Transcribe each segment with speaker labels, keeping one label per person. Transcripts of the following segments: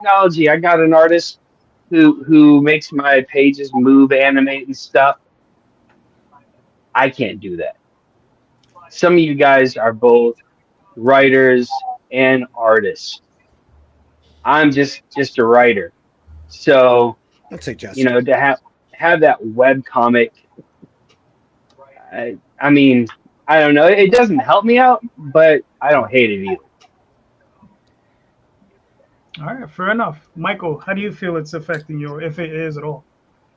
Speaker 1: technology. I got an artist who makes my pages move, animate, and stuff. I can't do that. Some of you guys are both writers and artists. I'm just a writer. So,
Speaker 2: Don't say Justin.
Speaker 1: to have that web comic, I mean, I don't know. It doesn't help me out, but I don't hate it either.
Speaker 3: All right, fair enough. Michael, how do you feel it's affecting you, if it is at all?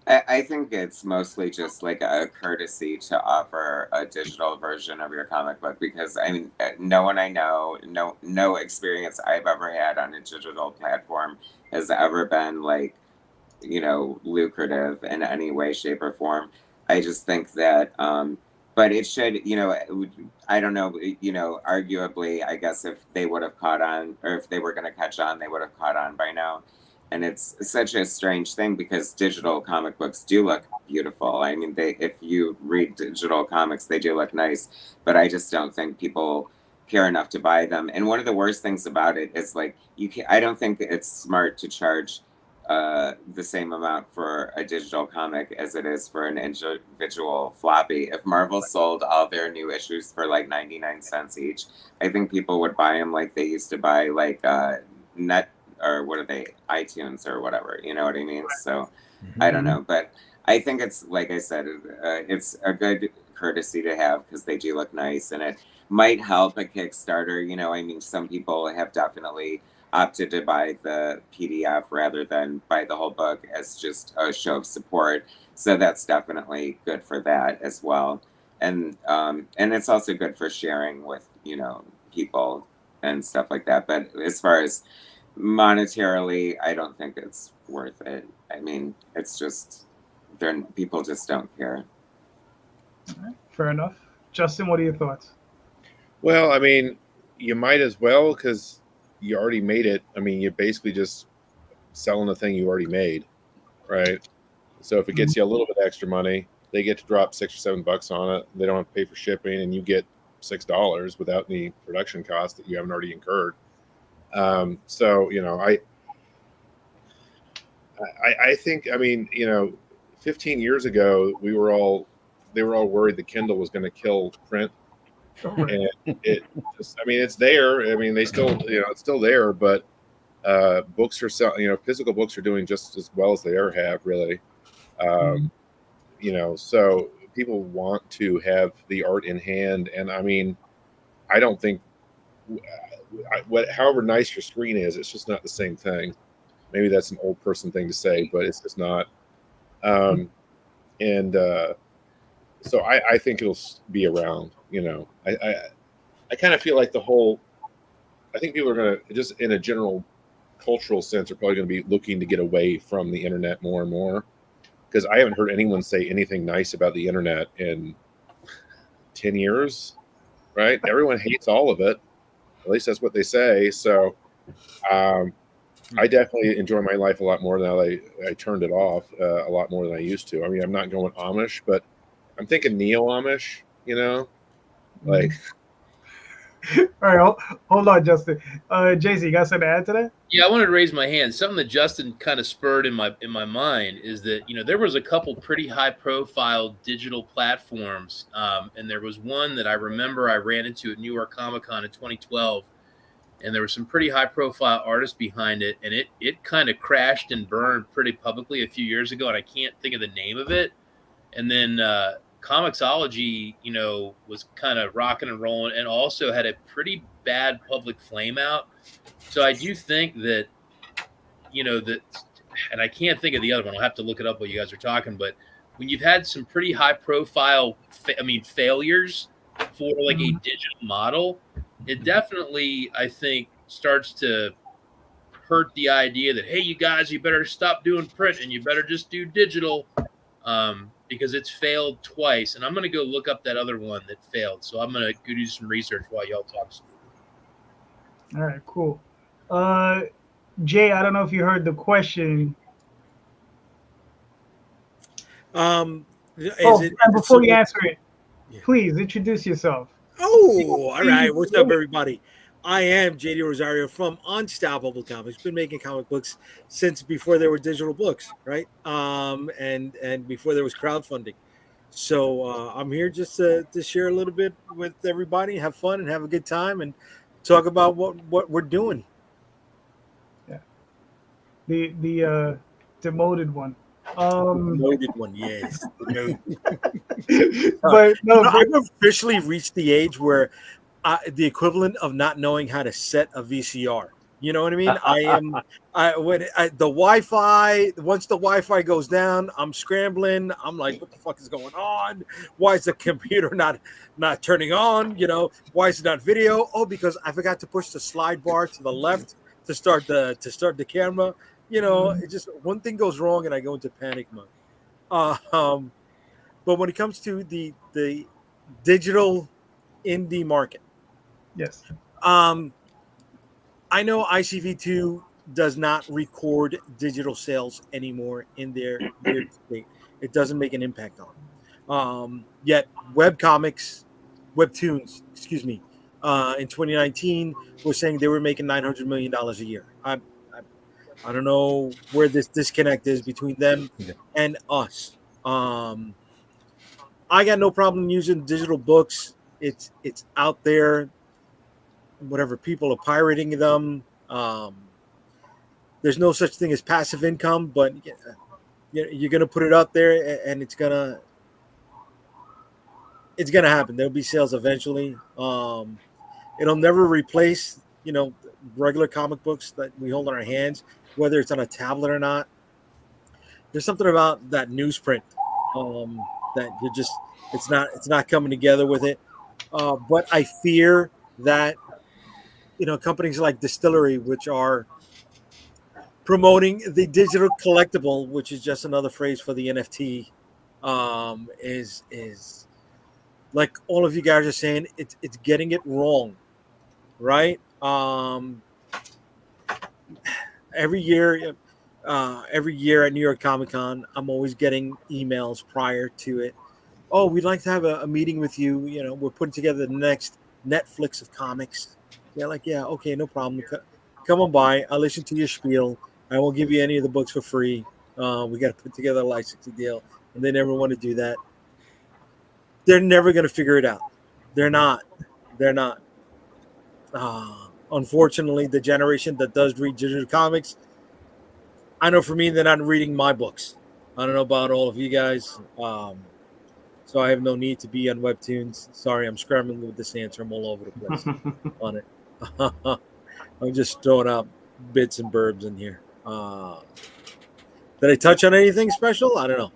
Speaker 4: I think it's mostly just like a courtesy to offer a digital version of your comic book because I mean, no one I know, no experience I've ever had on a digital platform has ever been like, lucrative in any way, shape, or form. I just think that, but it should, I don't know, arguably, I guess if they would have caught on, or if they were going to catch on, they would have caught on by now. And it's such a strange thing because digital comic books do look beautiful. I mean, if you read digital comics, they do look nice, but I just don't think people care enough to buy them. And one of the worst things about it is like I don't think it's smart to charge the same amount for a digital comic as it is for an individual floppy. If Marvel sold all their new issues for like 99 cents each, I think people would buy them like they used to buy like net or what are they, iTunes or whatever, you know what I mean? So I don't know, but I think it's like I said, it's a good courtesy to have because they do look nice and it might help a Kickstarter. I mean, some people have definitely opted to buy the PDF rather than buy the whole book as just a show of support. So that's definitely good for that as well. And it's also good for sharing with, people and stuff like that. But as far as monetarily, I don't think it's worth it. I mean, it's just people just don't care.
Speaker 3: All right, fair enough. Justin, what are your thoughts?
Speaker 5: Well, I mean, you might as well because you already made it. I mean, you're basically just selling the thing you already made, right? So if it gets you a little bit extra money, they get to drop $6 or $7 on it. They don't have to pay for shipping, and you get $6 without any production costs that you haven't already incurred. So I think, I mean, 15 years ago they were all worried the Kindle was going to kill print. And it just, I mean, it's there. I mean, they still, it's still there, but books are selling, physical books are doing just as well as they ever have, really. So people want to have the art in hand. And I mean, I don't think, however nice your screen is, it's just not the same thing. Maybe that's an old person thing to say, but it's just not. So I think it'll be around. I kind of feel like I think people are going to, just in a general cultural sense, are probably going to be looking to get away from the internet more and more. Because I haven't heard anyone say anything nice about the internet in 10 years, right? Everyone hates all of it. At least that's what they say. So I definitely enjoy my life a lot more now that I turned it off a lot more than I used to. I mean, I'm not going Amish, but I'm thinking neo-Amish, like.
Speaker 3: All right, hold on, Justin. JC, you got something to add to that?
Speaker 6: Yeah, I wanted to raise my hand. Something that Justin kind of spurred in my mind is that there was a couple pretty high-profile digital platforms, and there was one that I remember I ran into at New York Comic Con in 2012, and there were some pretty high-profile artists behind it, and it kind of crashed and burned pretty publicly a few years ago, and I can't think of the name of it. And then Comixology, was kind of rocking and rolling, and also had a pretty bad public flame out. So I do think that, that, and I can't think of the other one. I'll have to look it up while you guys are talking. But when you've had some pretty high profile, failures for like a digital model, it definitely, I think, starts to hurt the idea that, hey, you guys, you better stop doing print and you better just do digital, because it's failed twice. And I'm going to go look up that other one that failed. So I'm going to go do some research while y'all talk.
Speaker 3: All right, cool. Jay, I don't know if you heard the question.
Speaker 2: And
Speaker 3: before you answer it, please introduce yourself.
Speaker 2: Oh, all right. What's up, everybody? I am JD Rosario from Unstoppable Comics. Been making comic books since before there were digital books, right? And before there was crowdfunding. So I'm here just to share a little bit with everybody, have fun, and have a good time, and talk about what we're doing.
Speaker 3: The demoted one.
Speaker 2: Noted one, yes. The
Speaker 3: But no, but
Speaker 2: I've officially reached the age where the equivalent of not knowing how to set a VCR. You know what I mean? I am. The Wi-Fi. Once the Wi-Fi goes down, I'm scrambling. I'm like, what the fuck is going on? Why is the computer not turning on? You know, why is it not video? Oh, because I forgot to push the slide bar to the left to start the camera. You know, it just one thing goes wrong and I go into panic mode. But when it comes to the digital indie market,
Speaker 3: yes.
Speaker 2: I know ICV2 does not record digital sales anymore in their year to date. It doesn't make an impact on them. Yet webtoons, in 2019 were saying they were making $900 million a year. I don't know where this disconnect is between them and us. I got no problem using digital books. It's out there. Whatever, people are pirating them. There's no such thing as passive income, but you're gonna put it out there, and it's gonna happen. There'll be sales eventually. It'll never replace regular comic books that we hold in our hands, whether it's on a tablet or not. There's something about that newsprint that it's not coming together with it. But I fear that companies like Distillery, which are promoting the digital collectible, which is just another phrase for the NFT, is like all of you guys are saying, it's getting it wrong, right? Every year at New York Comic Con, I'm always getting emails prior to it. Oh, we'd like to have a meeting with you. We're putting together the next Netflix of comics. Yeah, okay, no problem. Come on by. I'll listen to your spiel. I won't give you any of the books for free. We got to put together a licensing deal, and they never want to do that. They're never going to figure it out. They're not. Unfortunately, the generation that does read digital comics, I know for me, they're not reading my books. I don't know about all of you guys. So I have no need to be on Webtoons. Sorry, I'm scrambling with this answer. I'm all over the place on it. I'm just throwing out bits and burbs in here. Did I touch on anything special? I don't know.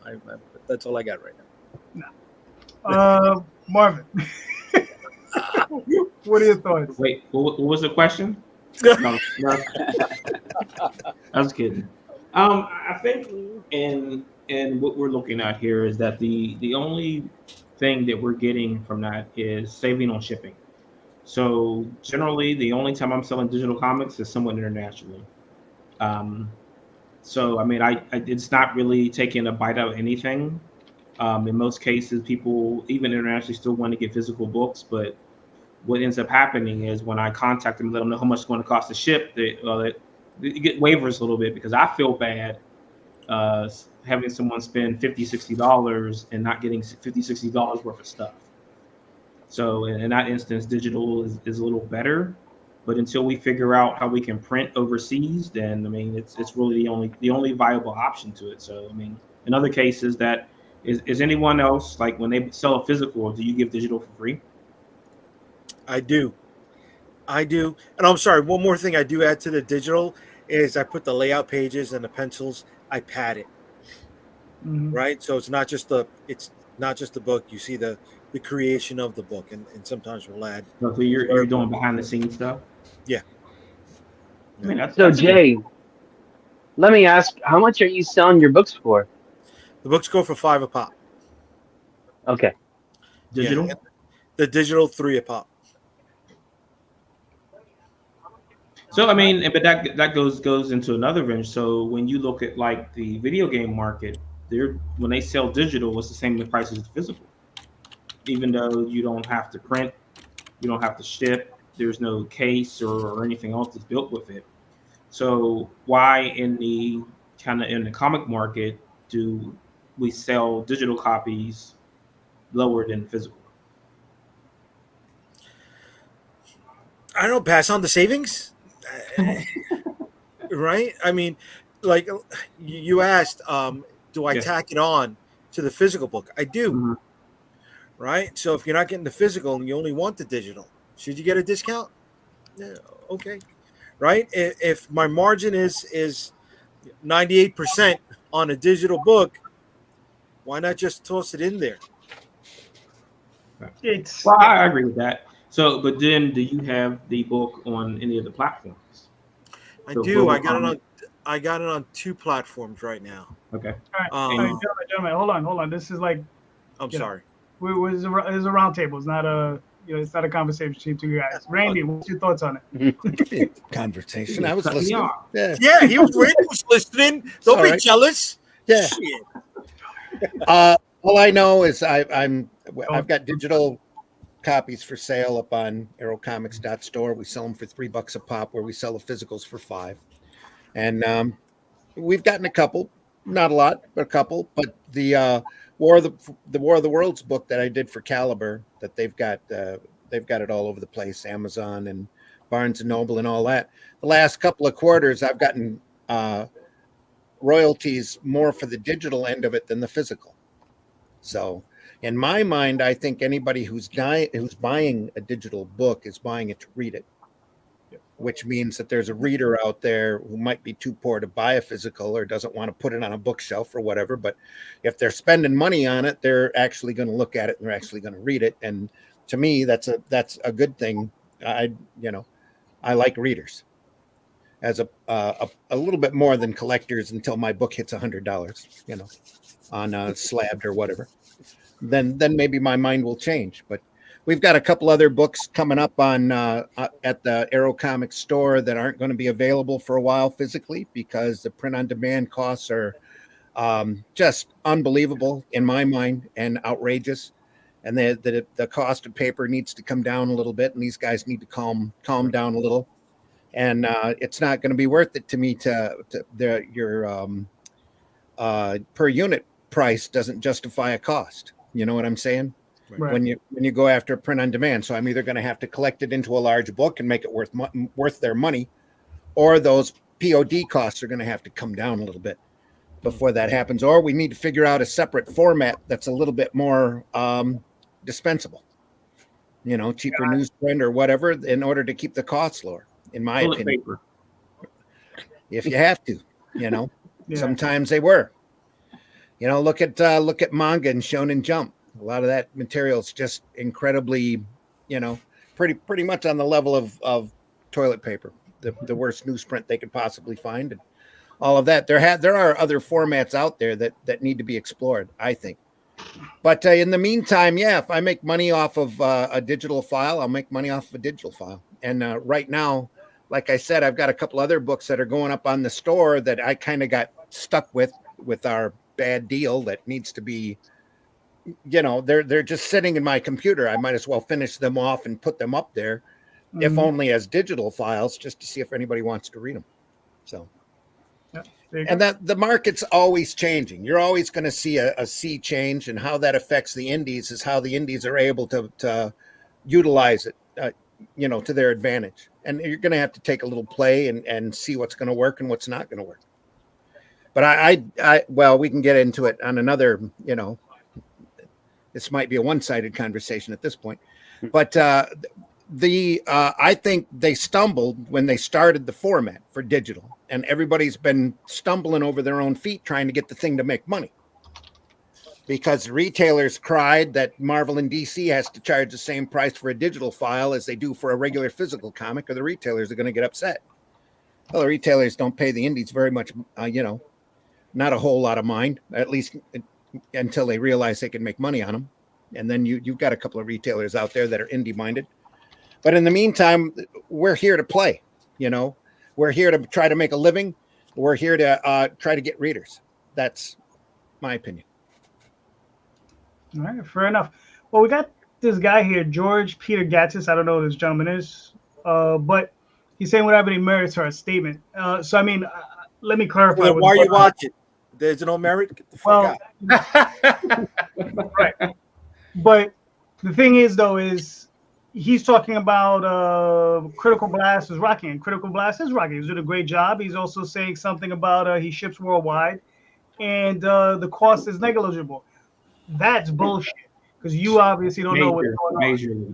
Speaker 2: That's all I got right
Speaker 3: now. Marvin, what are your thoughts?
Speaker 7: Wait, what was the question? No. I was kidding. I think in what we're looking at here is that the only thing that we're getting from that is saving on shipping. So generally, the only time I'm selling digital comics is somewhat internationally. So I mean, it's not really taking a bite out of anything. In most cases, people, even internationally, still want to get physical books. But what ends up happening is when I contact them, let them know how much it's going to cost to ship, they get waivers a little bit because I feel bad having someone spend $50, $60 and not getting $50, $60 worth of stuff. So in that instance, digital is a little better. But until we figure out how we can print overseas, then I mean it's really the only viable option to it. So I mean, in other cases, that is anyone else, like when they sell a physical, do you give digital for free?
Speaker 2: I do. And I'm sorry, one more thing I do add to the digital is I put the layout pages and the pencils. I pad it, right? So it's not just the book. You see the creation of the book, and sometimes we'll add.
Speaker 7: So you're doing behind the scenes stuff.
Speaker 2: Yeah.
Speaker 7: I mean,
Speaker 1: so Jay, let me ask, how much are you selling your books for?
Speaker 2: The books go for $5 a pop.
Speaker 1: Okay.
Speaker 7: Digital?
Speaker 2: Yeah, the digital $3 a pop.
Speaker 7: So I mean, but that goes into another range. So when you look at like the video game market, when they sell digital, it's the same price as the physical. Even though you don't have to print, you don't have to ship, there's no case or anything else that's built with it. So why in the comic market do we sell digital copies lower than physical?
Speaker 2: I don't know, pass on the savings, right? I mean, like you asked, do I
Speaker 7: Yes.
Speaker 2: tack it on to the physical book? I do,
Speaker 7: Mhm.
Speaker 2: right? So if you're not getting the physical and you only want the digital, should you get a discount? Yeah, okay, right? If my margin is 98% on a digital book, why not just toss it in there?
Speaker 3: It's
Speaker 7: Well,
Speaker 3: yeah.
Speaker 7: I agree with that. So, but then do you have the book on any of the platforms?
Speaker 2: I
Speaker 7: So
Speaker 2: do.
Speaker 7: global comic.
Speaker 2: I got it on 2 platforms right now.
Speaker 7: Okay.
Speaker 3: All right,
Speaker 7: And
Speaker 3: gentlemen, hold on. This is like,
Speaker 2: I'm
Speaker 3: you know,
Speaker 2: sorry.
Speaker 3: this is a round table. It's not a, it's not a conversation between two guys. Randy, what's your thoughts on it?
Speaker 8: Conversation.
Speaker 7: you
Speaker 8: I was
Speaker 7: cut me
Speaker 8: listening.
Speaker 7: off.
Speaker 8: Yeah,
Speaker 2: Yeah, he was Randy was listening. Don't
Speaker 8: all
Speaker 2: be
Speaker 8: right.
Speaker 2: jealous.
Speaker 8: Yeah.
Speaker 2: Shit.
Speaker 8: All I know is I've
Speaker 3: Oh,
Speaker 8: got digital copies for sale up on aerocomics.store. We sell them for $3 a pop, where we sell the physicals for 5. And we've gotten a couple, not a lot, but a couple. But the War of the Worlds book that I did for Caliber, that they've got it all over the place, Amazon and Barnes and Noble and all that. The last couple of quarters, I've gotten royalties more for the digital end of it than the physical. So, in my mind, I think anybody who's buying a digital book is buying it to read it, which means that there's a reader out there who might be too poor to buy a physical or doesn't want to put it on a bookshelf or whatever. But if they're spending money on it, they're actually going to look at it and they're actually going to read it. And to me, that's a good thing. I like readers as a little bit more than collectors until my book hits $100, on Slabbed or whatever. Then maybe my mind will change. But we've got a couple other books coming up on at the Aero Comics store that aren't going to be available for a while physically, because the print on demand costs are just unbelievable in my mind and outrageous. And the cost of paper needs to come down a little bit, and these guys need to calm down a little. And it's not going to be worth it to me your per unit price doesn't justify a cost. You know what I'm saying?
Speaker 3: right.
Speaker 8: When you go after print on demand. So I'm either going to have to collect it into a large book and make it worth their money, or those POD costs are going to have to come down a little bit before that happens, or we need to figure out a separate format that's a little bit more dispensable. Cheaper newsprint or whatever, in order to keep the costs lower, in my
Speaker 7: Toilet
Speaker 8: opinion.
Speaker 7: paper.
Speaker 8: If you have to,
Speaker 3: Yeah.
Speaker 8: sometimes they were. Look at manga and Shonen Jump. A lot of that material is just incredibly, pretty much on the level of toilet paper, the worst newsprint they could possibly find, and all of that. There are other formats out there that need to be explored, I think. But in the meantime, yeah, if I make money off of a digital file, I'll make money off of a digital file. And right now, like I said, I've got a couple other books that are going up on the store that I kind of got stuck with our bad deal that needs to be, they're just sitting in my computer. I might as well finish them off and put them up there, if
Speaker 3: Mhm.
Speaker 8: only as digital files, just to see if anybody wants to read them. So,
Speaker 3: Yeah, there you
Speaker 8: and
Speaker 3: go.
Speaker 8: that the market's always changing. You're always going to see a sea change, and how that affects the indies is how the indies are able to utilize it, to their advantage. And you're going to have to take a little play and see what's going to work and what's not going to work. But well, we can get into it on another, this might be a one-sided conversation at this point, but I think they stumbled when they started the format for digital, and everybody's been stumbling over their own feet trying to get the thing to make money, because retailers cried that Marvel and DC has to charge the same price for a digital file as they do for a regular physical comic, or the retailers are going to get upset. Well, the retailers don't pay the indies very much, not a whole lot of mind, at least until they realize they can make money on them. And then you've got a couple of retailers out there that are indie minded. But in the meantime, we're here to play. We're here to try to make a living. We're here to try to get readers. That's my opinion.
Speaker 3: All right, fair enough. Well, we got this guy here, George Peter Gatsis. I don't know who this gentleman is. But he's saying without any merits to our statement. So I mean, let me clarify.
Speaker 2: Then
Speaker 3: what
Speaker 2: why
Speaker 3: the
Speaker 2: are you
Speaker 3: fuck-
Speaker 2: watching? There's no merit. Get the fuck
Speaker 3: Well,
Speaker 2: out.
Speaker 3: right. But the thing is, though, is he's talking about Critical Blast is rocking. And Critical Blast is rocking. He's doing a great job. He's also saying something about he ships worldwide, and the cost is negligible. That's bullshit. Because you obviously don't know what's going on.
Speaker 7: Majorly.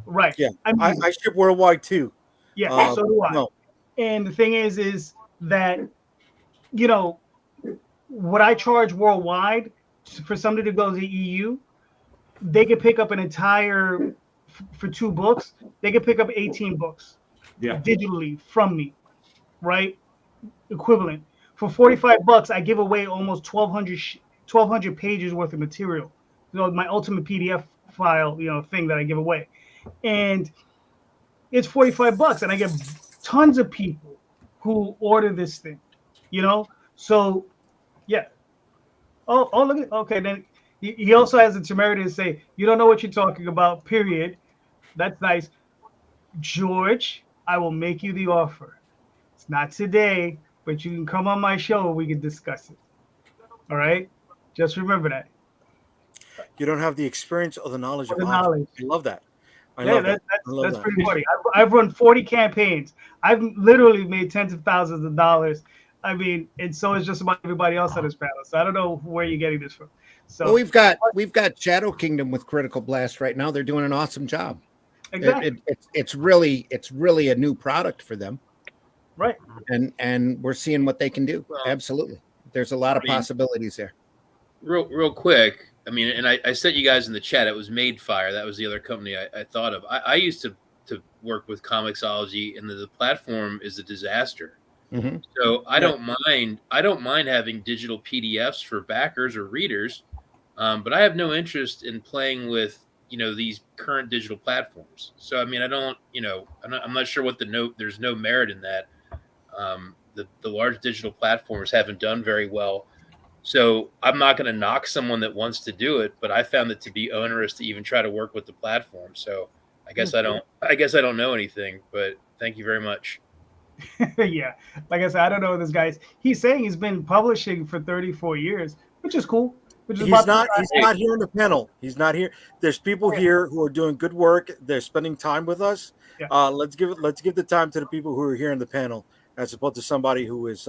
Speaker 3: Right.
Speaker 2: Yeah,
Speaker 3: I mean,
Speaker 2: I ship worldwide too.
Speaker 3: yeah, so do I.
Speaker 2: No,
Speaker 3: And the thing is that, you know, what I charge worldwide for somebody to go to the EU, they could pick up an entire, for 2 books, they could pick up 18 books
Speaker 7: Yeah.
Speaker 3: digitally from me, right? Equivalent. For 45 bucks, I give away almost 1,200 pages worth of material. You know, my ultimate PDF file, you know, thing that I give away. And it's 45 bucks, and I get tons of people who order this thing, you know? So, yeah. Oh, look at, okay, then he also has the temerity to say, you don't know what you're talking about, period. That's nice. George, I will make you the offer. It's not today, but you can come on my show and we can discuss it. All right? Just remember that.
Speaker 2: you don't have the experience or the knowledge
Speaker 3: Or
Speaker 2: of
Speaker 3: the
Speaker 2: options.
Speaker 3: knowledge.
Speaker 2: I love that. I
Speaker 3: Yeah,
Speaker 2: love that. I love
Speaker 3: that's
Speaker 2: that.
Speaker 3: pretty funny. I've run 40 campaigns. I've literally made tens of thousands of dollars. I mean, and so is just about everybody else on this panel. So I don't know where you're getting this from. So
Speaker 8: Well, we've got Shadow Kingdom with Critical Blast right now. They're doing an awesome job.
Speaker 3: exactly
Speaker 8: It's really a new product for them,
Speaker 3: right.
Speaker 8: and we're seeing what they can do.
Speaker 6: Well,
Speaker 8: Absolutely, there's a lot of
Speaker 6: I mean,
Speaker 8: possibilities there.
Speaker 6: Real quick. I mean, and I sent you guys in the chat. It was Made Fire. That was the other company I thought of. I used to work with Comixology, and the platform is a disaster.
Speaker 8: Mhm.
Speaker 6: So I don't mind having digital PDFs for backers or readers, but I have no interest in playing with these current digital platforms. So I mean, I don't I'm not sure what there's no merit in that. The large digital platforms haven't done very well. So I'm not going to knock someone that wants to do it, but I found it to be onerous to even try to work with the platform. So I guess I don't know anything, but thank you very much.
Speaker 3: Yeah, like I said, I don't know this guy's. He's saying he's been publishing for 34 years, which is cool. Which is
Speaker 2: He's not here in the panel. He's not here. There's people here who are doing good work. They're spending time with us.
Speaker 3: Yeah.
Speaker 2: Let's give the time to the people who are here in the panel, as opposed to somebody who is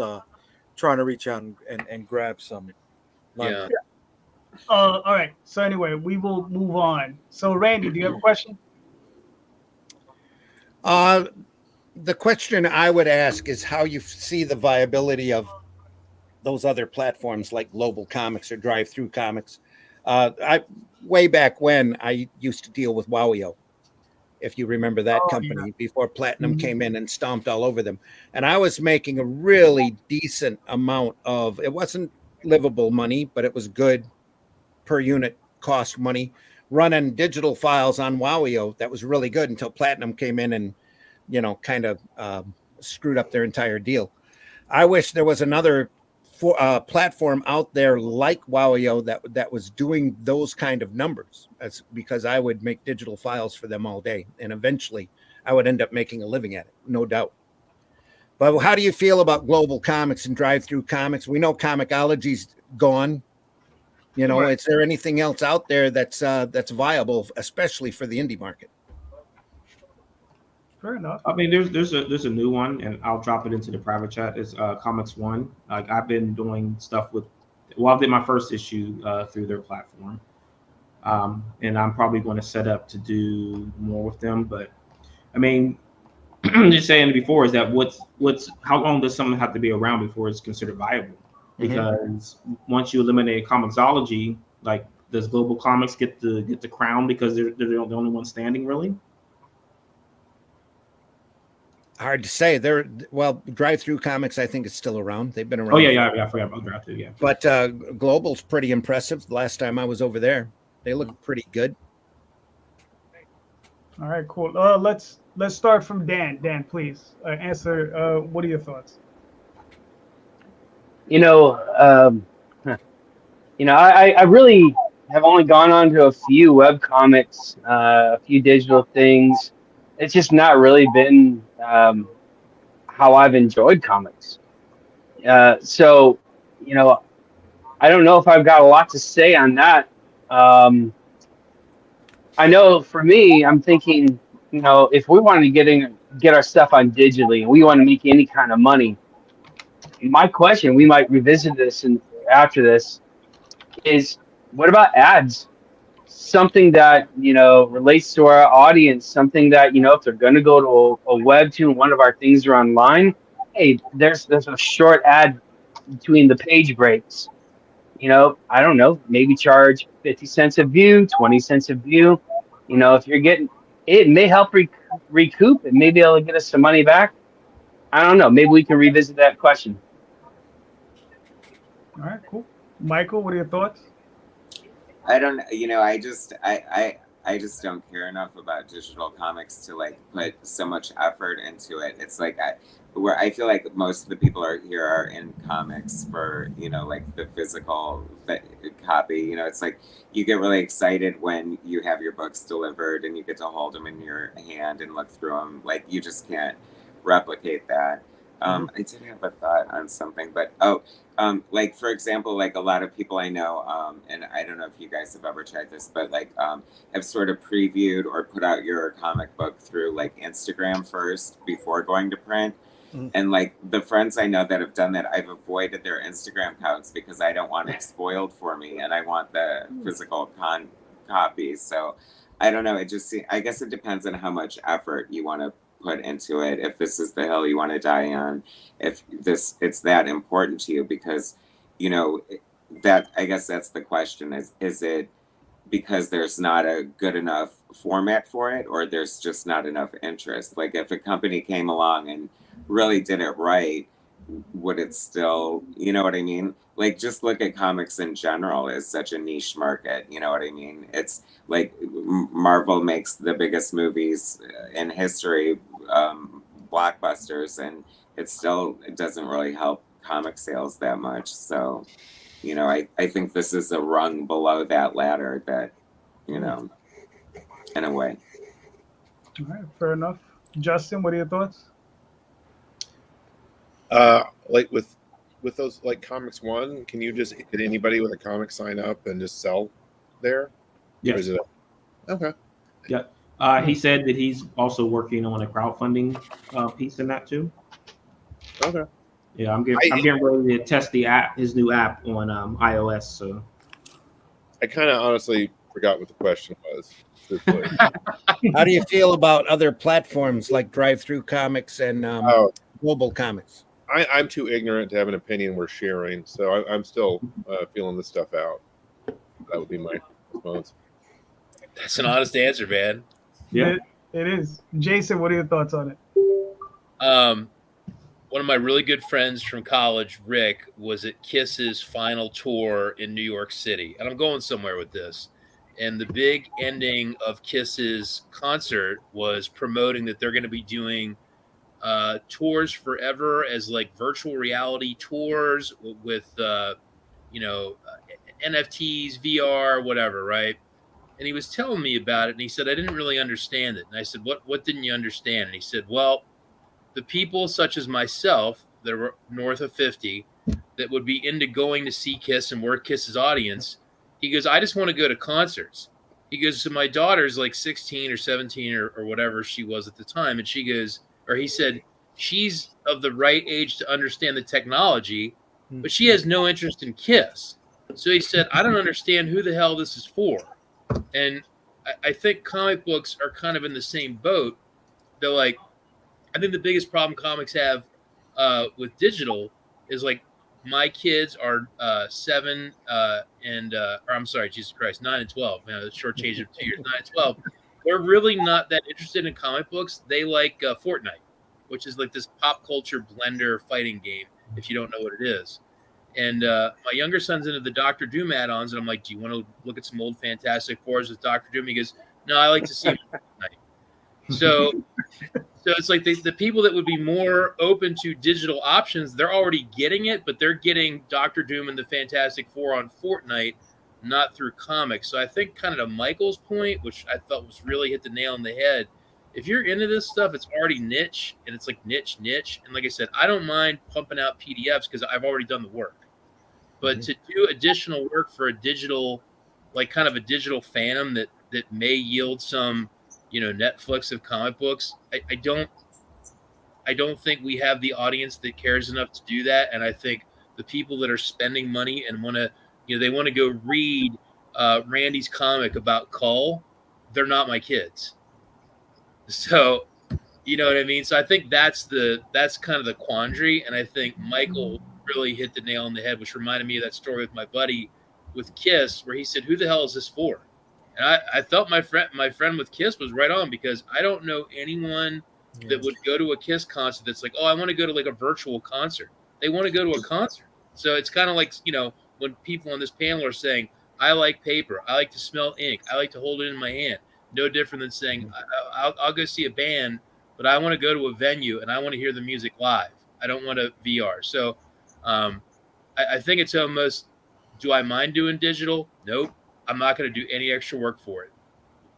Speaker 2: trying to reach out and grab some.
Speaker 6: Yeah.
Speaker 3: All right. So anyway, we will move on. So Randy, do you have a question?
Speaker 8: The question I would ask is how you see the viability of those other platforms like Global Comics or Drive Through Comics. Way back when I used to deal with Wowio, if you remember that company, before Platinum came in and stomped all over them. And I was making a really decent amount of, it wasn't livable money, but it was good per unit cost money running digital files on Wowio. That was really good until Platinum came in and kind of screwed up their entire deal. I wish there was another platform out there like Wowio that was doing those kind of numbers. That's because I would make digital files for them all day, and eventually I would end up making a living at it, no doubt. But how do you feel about Global Comics and Drive Through Comics? We know Comixology's gone. Is there anything else out there that's viable, especially for the indie market?
Speaker 3: Fair enough.
Speaker 7: I mean, there's a new one, and I'll drop it into the private chat. It's Comics One. Like I've been doing stuff with. Well, I did my first issue through their platform, and I'm probably going to set up to do more with them. But I mean, just saying before is that how long does something have to be around before it's considered viable? Because once you eliminate Comixology, like does Global Comics get the crown because they're the only one standing, really?
Speaker 8: Hard to say. Drive Through Comics, I think, is still around. They've been around.
Speaker 7: Oh yeah, I forgot about Drive Through. Yeah,
Speaker 8: but Global's pretty impressive. The last time I was over there, they look pretty good.
Speaker 3: All right, cool. Let's start from Dan. Dan, please answer. What are your thoughts?
Speaker 1: I really have only gone on to a few web comics, a few digital things, it's just not really been how I've enjoyed comics. So, you know, I don't know if I've got a lot to say on that. Um, I know for me, I'm thinking, you know, if we wanted to get our stuff on digitally and we want to make any kind of money, my question, we might revisit this and after this, is what about ads? Something that, you know, relates to our audience, something that, you know, if they're going to go to a webtoon, one of our things are online. Hey, there's a short ad between the page breaks. You know, I don't know, maybe charge 50 cents a view, 20 cents a view. You know, if you're getting it, may help recoup and maybe it'll get us some money back. I don't know. Maybe we can revisit that question.
Speaker 3: All right, cool. Michael, what are your thoughts?
Speaker 4: I don't, you know, I just don't care enough about digital comics to like put so much effort into it. It's like where I feel like most of the people are here are in comics for, you know, like the physical copy. You know, it's like you get really excited when you have your books delivered and you get to hold them in your hand and look through them. Like you just can't replicate that. I did have a thought on something, but like for example, like a lot of people I know, and I don't know if you guys have ever tried this, but like have sort of previewed or put out your comic book through like Instagram first before going to print. And like the friends I know that have done that, I've avoided their Instagram accounts because I don't want it spoiled for me, and I want the physical copy. So I don't know. It just I guess it depends on how much effort you want to put into it. If this is the hill you want to die on, if this it's that important to you, because you know that I guess that's the question: is it because there's not a good enough format for it, or there's just not enough interest? Like if a company came along and really did it right, would it still, you know what I mean? Like just look at comics in general as such a niche market, you know what I mean? It's like Marvel makes the biggest movies in history, blockbusters, and it doesn't really help comic sales that much. So you know, I think this is a rung below that ladder that, you know, in a way.
Speaker 3: All right, fair enough. Justin, what are your thoughts?
Speaker 5: Like with those like Comics One, can anybody with a comic sign up and just sell there? Or
Speaker 7: Yes.
Speaker 5: is it okay?
Speaker 7: Yeah. He said that he's also working on a crowdfunding piece in that too.
Speaker 5: Okay.
Speaker 7: Yeah, I'm getting ready to test his new app on iOS. So
Speaker 5: I kind of honestly forgot what the question was. Truthfully.
Speaker 8: How do you feel about other platforms like Drive-Through Comics and Mobile Comics?
Speaker 5: I'm too ignorant to have an opinion worth sharing, so I'm still feeling this stuff out. That would be my response.
Speaker 6: That's an honest answer, man.
Speaker 7: yeah,
Speaker 3: It is. Jason, what are your thoughts on it?
Speaker 6: One of my really good friends from college, Rick, was at Kiss's final tour in New York City. And I'm going somewhere with this. And the big ending of Kiss's concert was promoting that they're going to be doing tours forever as like virtual reality tours with, NFTs, VR, whatever, right? And he was telling me about it. And he said, I didn't really understand it. And I said, what didn't you understand? And he said, well, the people such as myself that were north of 50 that would be into going to see Kiss and work Kiss's audience, he goes, I just want to go to concerts. He goes, so my daughter's like 16 or 17 or whatever she was at the time. And he said, she's of the right age to understand the technology, but she has no interest in Kiss. So he said, I don't understand who the hell this is for. And I think comic books are kind of in the same boat. They're like, I think the biggest problem comics have with digital is like my kids are 7 or I'm sorry, Jesus Christ, 9 and 12. Man, the short change of 2 years, 9 and 12. They're really not that interested in comic books. They like Fortnite, which is like this pop culture blender fighting game. If you don't know what it is. And my younger son's into the Doctor Doom add-ons, and I'm like, do you want to look at some old Fantastic Fours with Doctor Doom? He goes, no, I like to see him on Fortnite. So it's like the people that would be more open to digital options, they're already getting it, but they're getting Doctor Doom and the Fantastic Four on Fortnite, not through comics. So I think kind of to Michael's point, which I thought was really hit the nail on the head, if you're into this stuff, it's already niche, and it's like niche. And like I said, I don't mind pumping out PDFs because I've already done the work. But to do additional work for a digital, like kind of a digital phantom that may yield some, Netflix of comic books, I don't think we have the audience that cares enough to do that. And I think the people that are spending money and want to, they want to go read Randy's comic about Cull, they're not my kids. So, you know what I mean? So I think that's kind of the quandary. And I think Michael really hit the nail on the head, which reminded me of that story with my buddy with Kiss, where he said, "Who the hell is this for?" And I felt my friend with Kiss was right on, because I don't know anyone that would go to a Kiss concert that's like, oh, I want to go to like a virtual concert. They want to go to a concert. So it's kind of like, when people on this panel are saying, I like paper, I like to smell ink, I like to hold it in my hand. No different than saying, I'll go see a band, but I want to go to a venue and I want to hear the music live. I don't want to VR. So I think it's almost, do I mind doing digital? Nope. I'm not going to do any extra work for it.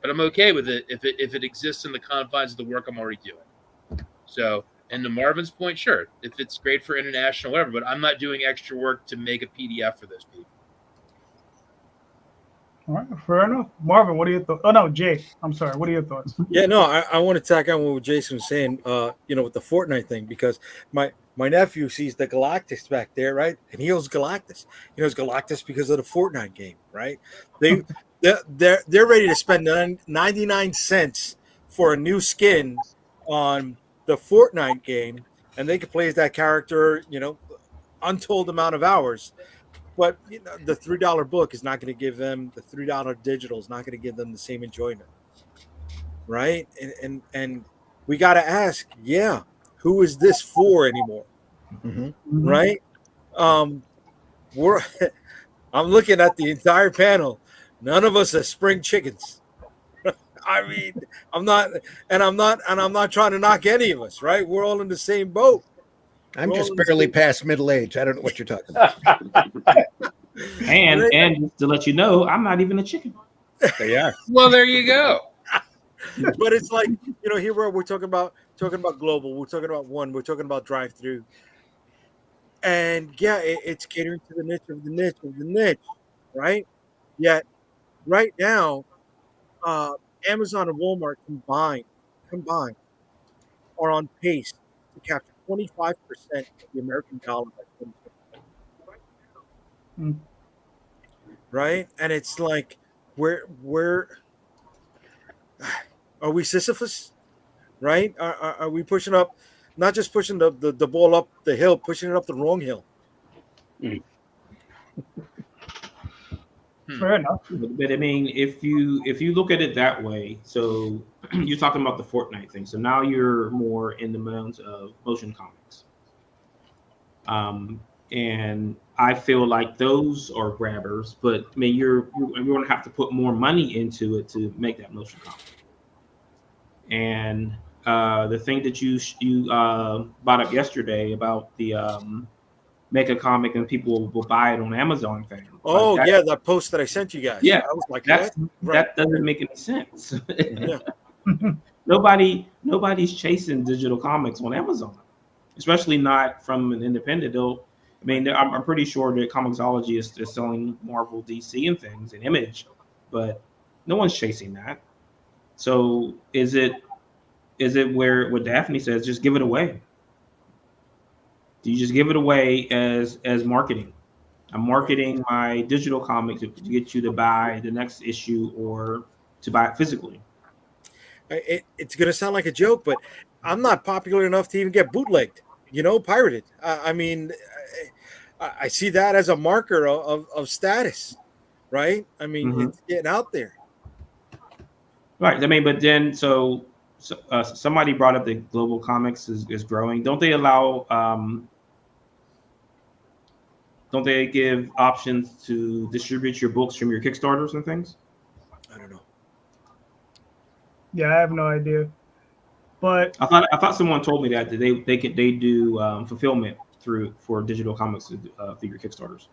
Speaker 6: But I'm okay with it if it exists in the confines of the work I'm already doing. So, and to Marvin's point, sure, if it's great for international, whatever, but I'm not doing extra work to make a PDF for those people.
Speaker 3: All right, fair enough. Marvin, what are your thoughts? Oh no, Jay, I'm sorry. What are your thoughts?
Speaker 2: Yeah, no, I want to tack on what Jason was saying, with the Fortnite thing, because my nephew sees the Galactus back there, right? And he knows Galactus. He knows Galactus because of the Fortnite game, right? They're ready to spend 99 cents for a new skin on the Fortnite game, and they could play as that character, untold amount of hours. But the $3 book is not going to give them, the $3 digital is not going to give them the same enjoyment, right? And we got to ask, who is this for anymore, right? I'm looking at the entire panel. None of us are spring chickens. I mean, I'm not trying to knock any of us, right? We're all in the same boat.
Speaker 8: I'm just barely past middle age. I don't know what you're talking about.
Speaker 7: And just to let you know, I'm not even a chicken.
Speaker 8: There you are.
Speaker 6: Well, there you go.
Speaker 2: But it's like, here we're talking about global, we're talking about one, we're talking about drive-through. And it's catering to the niche of the niche of the niche, right? Yet right now, Amazon and Walmart combined are on pace to capture 25% of the American dollar by 2020. Right? And it's like, where are we Sisyphus? Right? Are we pushing up, not just pushing the ball up the hill, pushing it up the wrong hill?
Speaker 3: Fair enough.
Speaker 7: But I mean, if you look at it that way, so you're talking about the Fortnite thing. So now you're more in the modes of motion comics. And I feel like those are grabbers, but I mean, you're going to have to put more money into it to make that motion comic. And the thing that you brought up yesterday about the make a comic and people will buy it on Amazon thing.
Speaker 2: Oh, like that post that I sent you guys.
Speaker 7: Yeah,
Speaker 2: I was like,
Speaker 7: that doesn't make any sense. Nobody's chasing digital comics on Amazon, especially not from an independent. I'm pretty sure that Comixology is selling Marvel, DC, and things, and Image, but no one's chasing that. So is it where what Daphne says, just give it away? Do you just give it away as marketing? I'm marketing my digital comic to get you to buy the next issue or to buy it physically.
Speaker 2: It's going to sound like a joke, but I'm not popular enough to even get bootlegged, pirated. I mean, I see that as a marker of status, right? I mean, it's getting out there.
Speaker 7: Right. I mean, but then, so somebody brought up that global comics is growing. Don't they allow, don't they give options to distribute your books from your Kickstarters and things?
Speaker 2: I don't know.
Speaker 7: Yeah,
Speaker 3: I have no idea. But
Speaker 7: I thought someone told me that they do fulfillment for digital comics through your Kickstarters.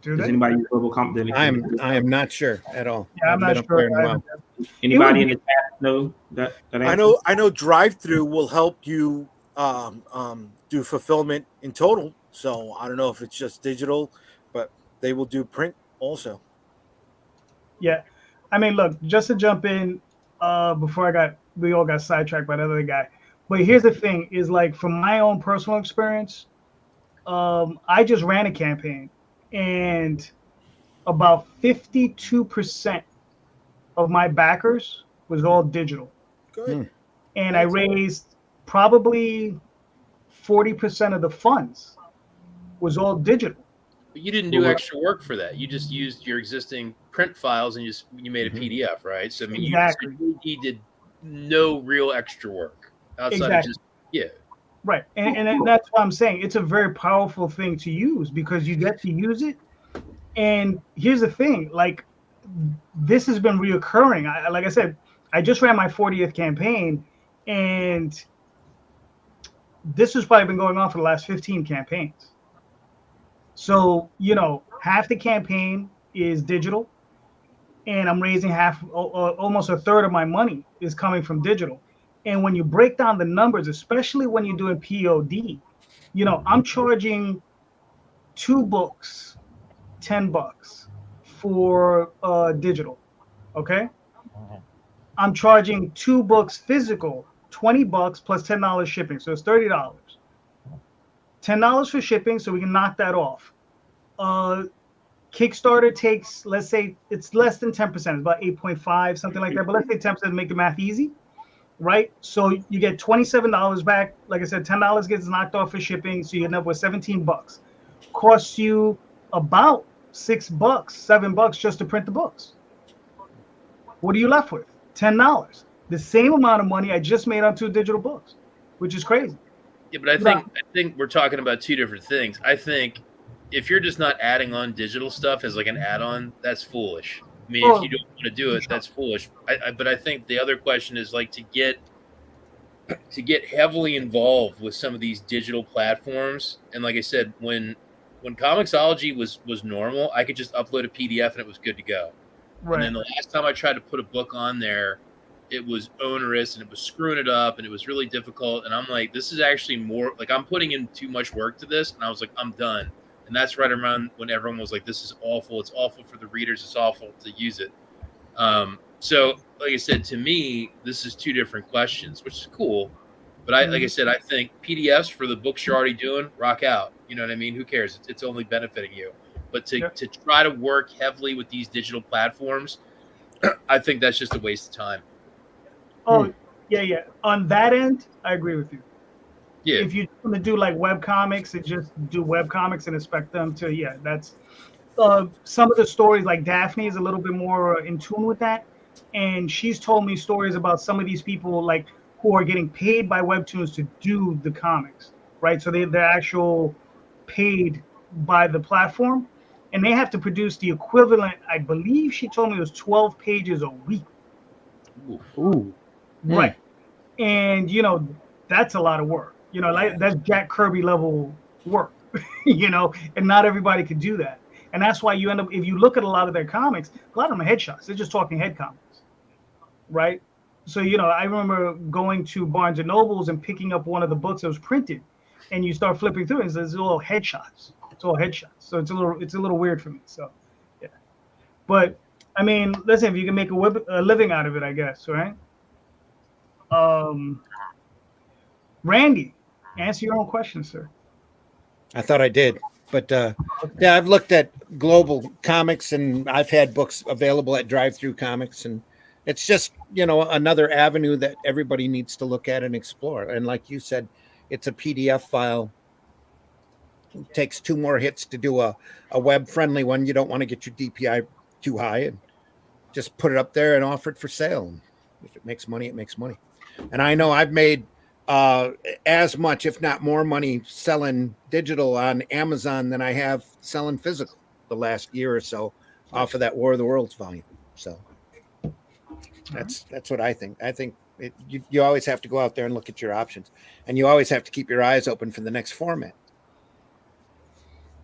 Speaker 7: Does anybody use global comic?
Speaker 8: I am not sure at all.
Speaker 3: Yeah, I'm not sure.
Speaker 7: Anybody in the chat No, that
Speaker 2: I
Speaker 7: answers.
Speaker 2: know drive-through will help you do fulfillment in total. So I don't know if it's just digital, but they will do print also.
Speaker 3: Yeah, I mean, look, just to jump in, before we all got sidetracked by the other guy. But here's the thing: is like from my own personal experience, I just ran a campaign, and about 52% of my backers was all digital,
Speaker 2: Good.
Speaker 3: and I raised probably 40% of the funds was all digital.
Speaker 6: But you didn't
Speaker 7: But
Speaker 6: do
Speaker 7: what,
Speaker 6: extra work for that. You just used your existing print files and you made a PDF, right? So I mean,
Speaker 3: Exactly.
Speaker 6: he did no real extra work outside of
Speaker 3: Exactly.
Speaker 6: just yeah.
Speaker 3: Right. And that's what I'm saying. It's a very powerful thing to use because you get to use it. And here's the thing, like this has been reoccurring. Like I said, I just ran my 40th campaign, and this has probably been going on for the last 15 campaigns. So, half the campaign is digital, and I'm raising almost a third of my money is coming from digital. And when you break down the numbers, especially when you're doing POD, I'm charging 2 books, $10 for digital. Okay. I'm charging 2 books physical, $20 plus $10 shipping. So it's $30. $10 for shipping, so we can knock that off. Kickstarter takes, let's say it's less than 10%, it's about 8.5, something like that. But let's say 10% to make the math easy, right? So you get $27 back. Like I said, $10 gets knocked off for shipping, so you end up with $17. Costs you about $6, $7 just to print the books. What are you left with? $10. The same amount of money I just made on 2 digital books, which is crazy.
Speaker 6: Yeah, but I think we're talking about two different things. I think if you're just not adding on digital stuff as like an add-on, that's foolish. I mean, if you don't want to do it, that's foolish. But I think the other question is like to get heavily involved with some of these digital platforms. And like I said, when Comixology was normal, I could just upload a PDF and it was good to go.
Speaker 3: Right.
Speaker 6: And then the last time I tried to put a book on there, it was onerous and it was screwing it up and it was really difficult. And I'm like, this is actually more like I'm putting in too much work to this. And I was like, I'm done. And that's right around when everyone was like, this is awful. It's awful for the readers. It's awful to use it. So like I said, to me, this is two different questions, which is cool. But like I said, I think PDFs for the books you're already doing, rock out. You know what I mean? Who cares? It's only benefiting you. But to try to work heavily with these digital platforms, I think that's just a waste of time.
Speaker 3: Oh, yeah. On that end, I agree with you.
Speaker 6: Yeah.
Speaker 3: If you want to do like web comics and just do web comics and expect them to, that's some of the stories like Daphne is a little bit more in tune with that. And she's told me stories about some of these people like who are getting paid by Webtoons to do the comics, right? So they're actual paid by the platform, and they have to produce the equivalent. I believe she told me it was 12 pages a week.
Speaker 1: Ooh.
Speaker 3: Right. And that's a lot of work. Like that's Jack Kirby level work. And not everybody could do that. And that's why you end up, if you look at a lot of their comics, a lot of them are headshots. They're just talking head comics. Right. So, I remember going to Barnes and Nobles and picking up one of the books that was printed, and you start flipping through it, and there's all headshots. It's all headshots. So it's a little weird for me. So, yeah. But I mean, listen, if you can make a living out of it, I guess, right? Randy, answer your own question, sir.
Speaker 8: I thought I did, but yeah, I've looked at global comics, and I've had books available at Drive-Through Comics, and it's just another avenue that everybody needs to look at and explore. And like you said, it's a PDF file. It takes 2 more hits to do a web-friendly one. You don't want to get your DPI too high, and just put it up there and offer it for sale. And if it makes money, it makes money. And I know I've made as much, if not more money selling digital on Amazon than I have selling physical the last year or so off of that War of the Worlds volume. So that's what I think. I think you always have to go out there and look at your options, and you always have to keep your eyes open for the next format.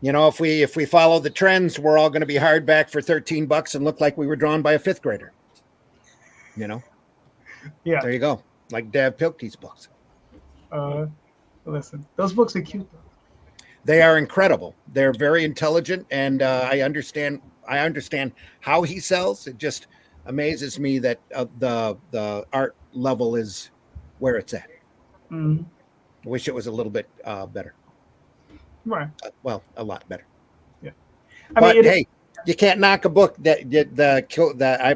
Speaker 8: If we follow the trends, we're all going to be hardback for $13 and look like we were drawn by a 5th grader.
Speaker 3: Yeah.
Speaker 8: There you go. Like Dav Pilkey's books.
Speaker 3: Listen, those books are cute though.
Speaker 8: They are incredible. They're very intelligent, and I understand. I understand how he sells. It just amazes me that the art level is where it's at.
Speaker 3: Mhm.
Speaker 8: I wish it was a little bit better.
Speaker 3: Right.
Speaker 8: Well, a lot better.
Speaker 3: I
Speaker 8: But
Speaker 3: mean,
Speaker 8: hey, you can't knock a book that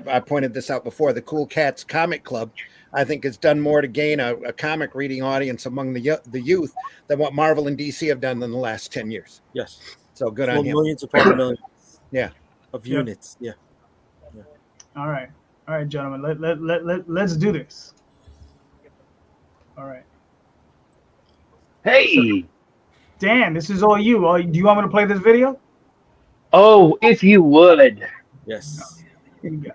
Speaker 8: I pointed this out before. The Cool Cats Comic Club, I think, has done more to gain a comic reading audience among the youth than what Marvel and DC have done in the last 10 years.
Speaker 2: Yes.
Speaker 8: So good
Speaker 2: Sold
Speaker 8: on him.
Speaker 2: millions upon millions.
Speaker 8: Yeah.
Speaker 2: Of
Speaker 3: Yeah.
Speaker 2: units. Yeah.
Speaker 3: all right, gentlemen. Let's do this. All right.
Speaker 1: Hey,
Speaker 3: Dan, this is all you. Do you want me to play this video?
Speaker 1: oh, if you would.
Speaker 2: Yes.
Speaker 3: Here you go.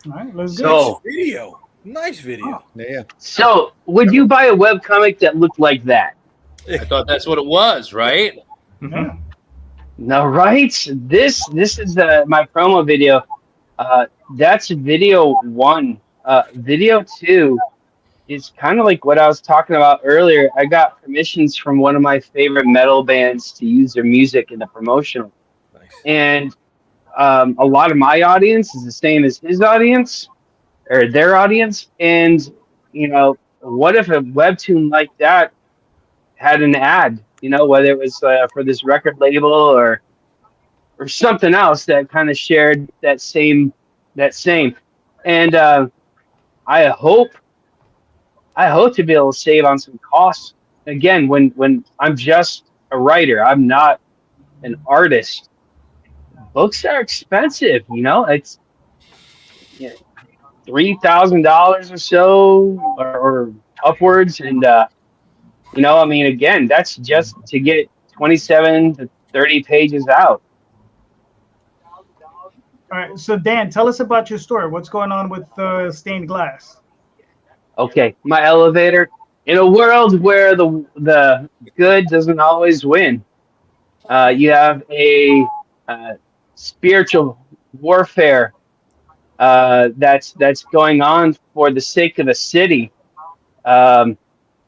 Speaker 3: All right, let's go.
Speaker 1: So,
Speaker 2: Video. Nice video.
Speaker 8: Yeah.
Speaker 1: so would you buy a webcomic that looked like that?
Speaker 6: I thought that's what it was, right?
Speaker 3: Yeah.
Speaker 1: No, right? This is my promo video. That's video one. Video two is kind of like what I was talking about earlier. I got permissions from one of my favorite metal bands to use their music in the promotional,
Speaker 2: Nice.
Speaker 1: and a lot of my audience is the same as his audience or their audience. And what if a webtoon like that had an ad? Whether it was for this record label or something else that kind of shared that same. And I hope to be able to save on some costs. Again, when I'm just a writer, I'm not an artist. Books are expensive, it's $3,000 or so or upwards. And I mean, again, that's just to get 27 to 30 pages out.
Speaker 3: All right. So Dan, tell us about your story. What's going on with stained glass?
Speaker 1: Okay, my elevator. In a world where the good doesn't always win, you have a spiritual warfare that's going on for the sake of the city.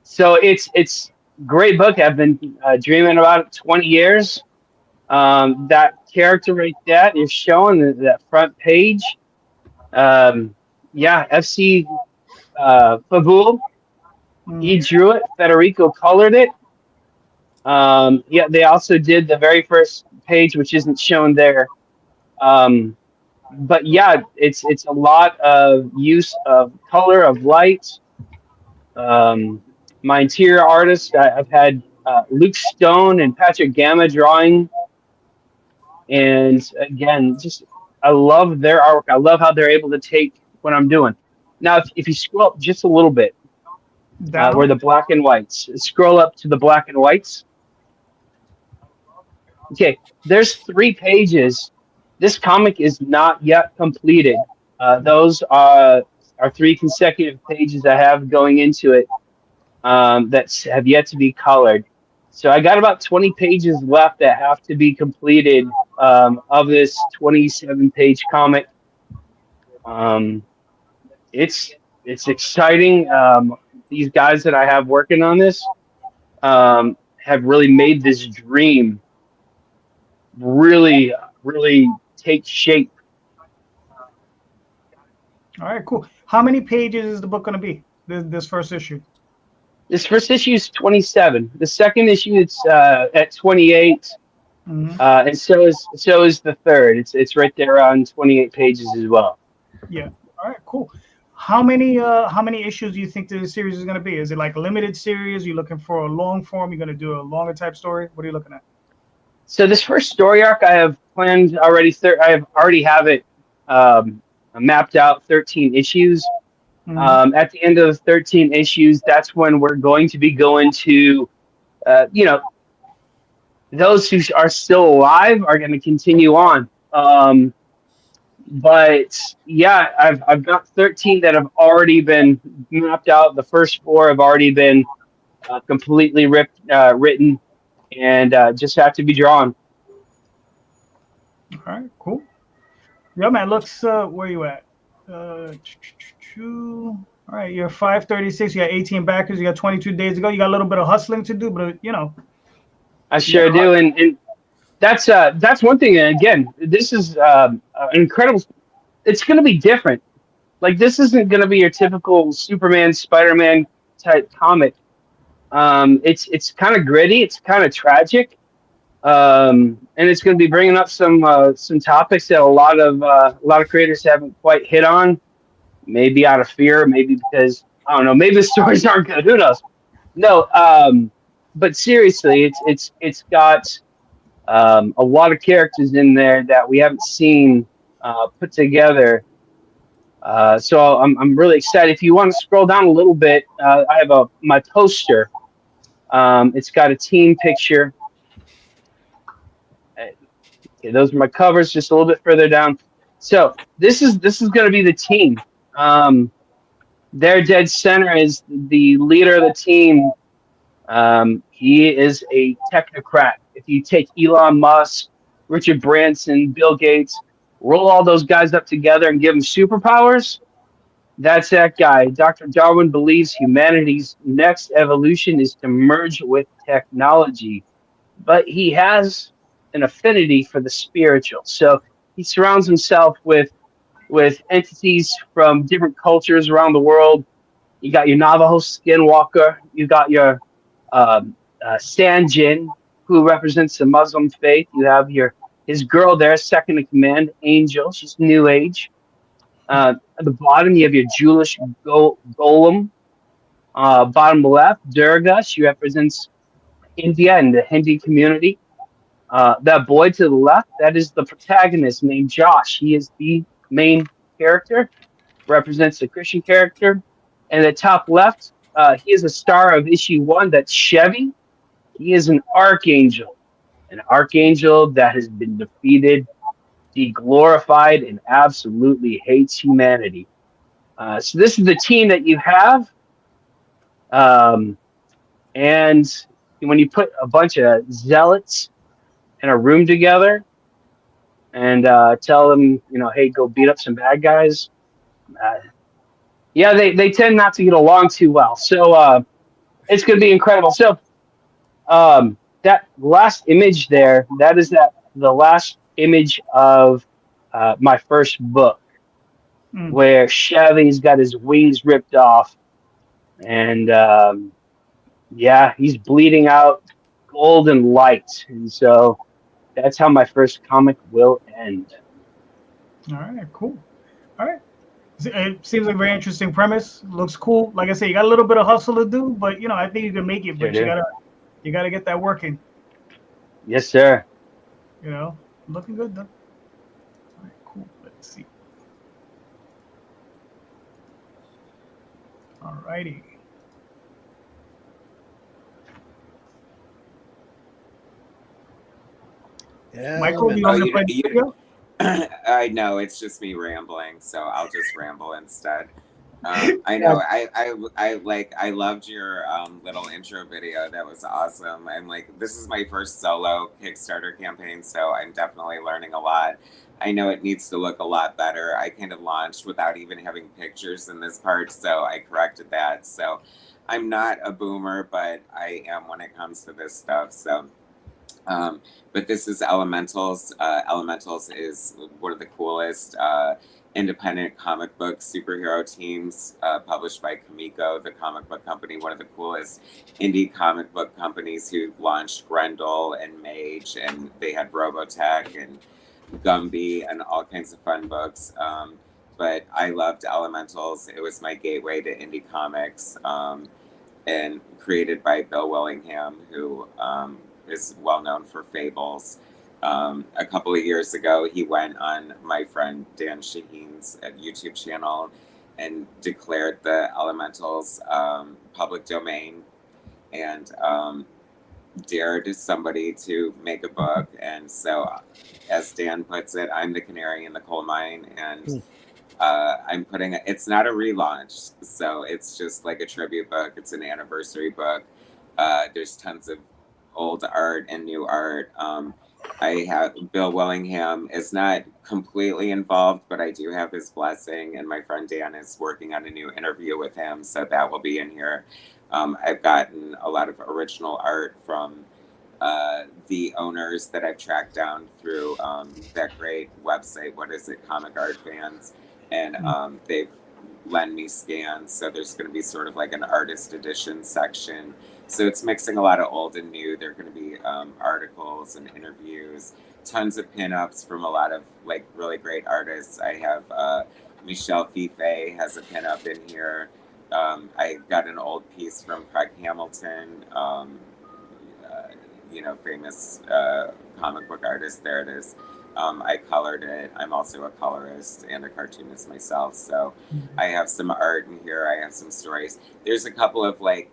Speaker 1: So it's great book. I've been dreaming about it 20 years. That character right there is showing that front page. Yeah, FC Fabul. He drew it. Federico colored it. Yeah, they also did the very first page, which isn't shown there. But yeah, it's a lot of use of color, of light. My interior artist, I've had Luke Stone and Patrick Gamma drawing, and again, just I love their artwork. I love how they're able to take what I'm doing. Now, if you scroll up just a little bit, where the black and whites, scroll up to the black and whites. Okay, there's 3 pages. This comic is not yet completed. Those are 3 consecutive pages I have going into it that have yet to be colored. So I got about 20 pages left that have to be completed of this 27-page comic. It's exciting. These guys that I have working on this have really made this dream really, really take shape.
Speaker 3: All right, cool. How many pages is the book going to be? This first issue?
Speaker 1: This first issue is 27. The second issue it's at 28,
Speaker 3: Mhm.
Speaker 1: and so is the third. It's right there on 28 pages as well.
Speaker 3: Yeah. All right. Cool. How many issues do you think the series is going to be? Is it like a limited series? You looking for a long form? You're going to do a longer type story? What are you looking at?
Speaker 1: So this first story arc I have planned already. I have already have it mapped out. 13 issues.
Speaker 3: Mhm.
Speaker 1: At the end of the 13 issues, that's when we're going to be going to, you know, those who are still alive are going to continue on. But yeah, I've got 13 that have already been mapped out. The first four have already been completely written, and just have to be drawn.
Speaker 3: All right. Cool. Yeah, man. Looks. Where you at? All right. You're 536. You got 18 backers. You got 22 days to go. You got a little bit of hustling to do, but you know.
Speaker 1: I
Speaker 3: You got
Speaker 1: sure do, and that's one thing. And again, this is incredible. It's going to be different. Like this isn't going to be your typical Superman, Spider-Man type comic. It's kind of gritty. It's kind of tragic, and it's going to be bringing up some topics that a lot of creators haven't quite hit on. Maybe out of fear, maybe because I don't know. Maybe the stories aren't good. Who knows? No, but seriously, it's got a lot of characters in there that we haven't seen put together. So I'm really excited. If you want to scroll down a little bit, I have my poster. It's got a team picture. Okay, those are my covers. Just a little bit further down. So this is going to be the team. Their dead center is the leader of the team. He is a technocrat. If you take Elon Musk, Richard Branson, Bill Gates, roll all those guys up together and give them superpowers, that's that guy. Dr. Darwin believes humanity's next evolution is to merge with technology, but he has an affinity for the spiritual. So he surrounds himself with entities from different cultures around the world. You got your Navajo skinwalker. You got your Sanjin, who represents the Muslim faith. You have his girl there, second in command, Angel. She's New Age. At the bottom, you have your Jewish golem. Bottom left, Durga. She represents India and the Hindi community. That boy to the left, that is the protagonist named Josh. He is the main character, represents the Christian character. And the top left, he is a star of issue one. That's Chevy. He is an archangel that has been defeated, deglorified, and absolutely hates humanity. So this is the team that you have. Um, and when you put a bunch of zealots in a room together and tell them, hey, go beat up some bad guys, yeah, they tend not to get along too well. So it's going to be incredible. So that last image there, that is the last image of my first book,
Speaker 3: Mm.
Speaker 1: where Chevy's got his wings ripped off, and yeah, he's bleeding out golden light, and so that's how my first comic will end.
Speaker 3: All right. Cool. All right. It seems like a very interesting premise. Looks cool. Like I said, you got a little bit of hustle to do, but I think you can make it. But
Speaker 1: Sure do.
Speaker 3: you gotta get that working.
Speaker 1: Yes, sir.
Speaker 3: Looking good though. All right, cool. Let's see. All righty.
Speaker 8: Yeah,
Speaker 3: Michael, do you
Speaker 4: Oh,
Speaker 3: want me to play the video?
Speaker 4: I know it's just me rambling, so I'll just ramble instead. I know. I loved your little intro video. That was awesome. I'm like, this is my first solo Kickstarter campaign, so I'm definitely learning a lot. I know it needs to look a lot better. I kind of launched without even having pictures in this part, so I corrected that. So I'm not a boomer, but I am when it comes to this stuff. So. But this is Elementals. Elementals is one of the coolest independent comic book superhero teams published by Kamiko, the comic book company, one of the coolest indie comic book companies, who launched Grendel and Mage, and they had Robotech and Gumby and all kinds of fun books. But I loved Elementals. It was my gateway to indie comics, and created by Bill Willingham, who is well known for Fables. A couple of years ago, he went on my friend Dan Shaheen's YouTube channel and declared the Elementals public domain, and dared somebody to make a book. And so, as Dan puts it, I'm the canary in the coal mine, and I'm putting it's not a relaunch, so it's just like a tribute book. It's an anniversary book. There's tons of old art and new art. I have Bill Willingham is not completely involved, but I do have his blessing, and my friend Dan is working on a new interview with him, so that will be in here. I've gotten a lot of original art from the owners that I've tracked down through that great website. What is it? Comic Art Fans. And they've lent me scans. So there's going to be sort of like an artist edition section. So it's mixing a lot of old and new. There are going to be articles and interviews, tons of pinups from a lot of like really great artists. I have Michelle Fife has a pinup in here. I got an old piece from Craig Hamilton, famous comic book artist. There it is. I colored it. I'm also a colorist and a cartoonist myself. So I have some art in here. I have some stories. There's a couple of like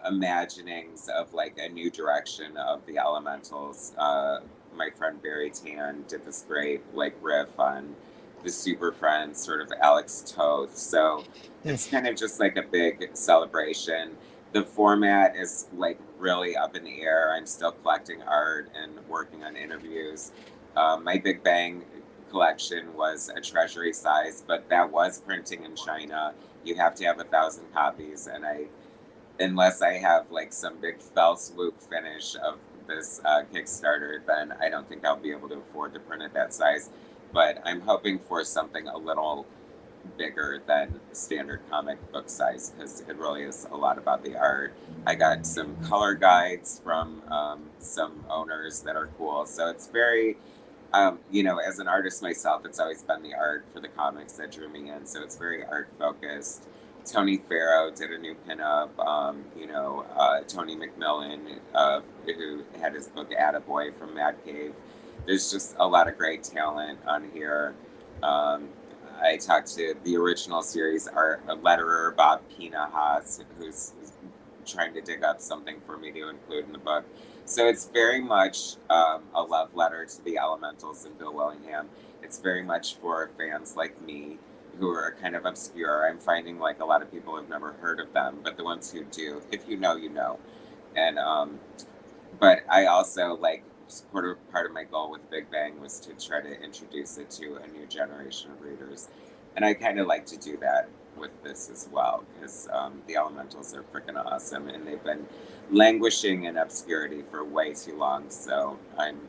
Speaker 4: imaginings of like a new direction of the Elementals. My friend Barry Tan did this great like riff on the Super Friends, sort of Alex Toth. So it's kind of just like a big celebration. The format is like really up in the air. I'm still collecting art and working on interviews. My Big Bang collection was a treasury size, but that was printing in China. You have to have 1,000 copies, and unless I have like some big fell swoop finish of this Kickstarter, then I don't think I'll be able to afford to print it that size. But I'm hoping for something a little bigger than standard comic book size, because it really is a lot about the art. I got some color guides from some owners that are cool. So it's very, as an artist myself, it's always been the art for the comics that drew me in. So it's very art focused. Tony Farrow did a new pinup. Tony McMillan, who had his book Attaboy from Mad Cave. There's just a lot of great talent on here. I talked to the original series art letterer Bob Pina Haas, who's trying to dig up something for me to include in the book. So it's very much a love letter to the Elementals and Bill Willingham. It's very much for fans like me who are kind of obscure. I'm finding like a lot of people have never heard of them, but the ones who do, if you know, you know. And but I also like part of my goal with Big Bang was to try to introduce it to a new generation of readers, and I kind of like to do that with this as well, because the Elementals are freaking awesome, and they've been languishing in obscurity for way too long. So I'm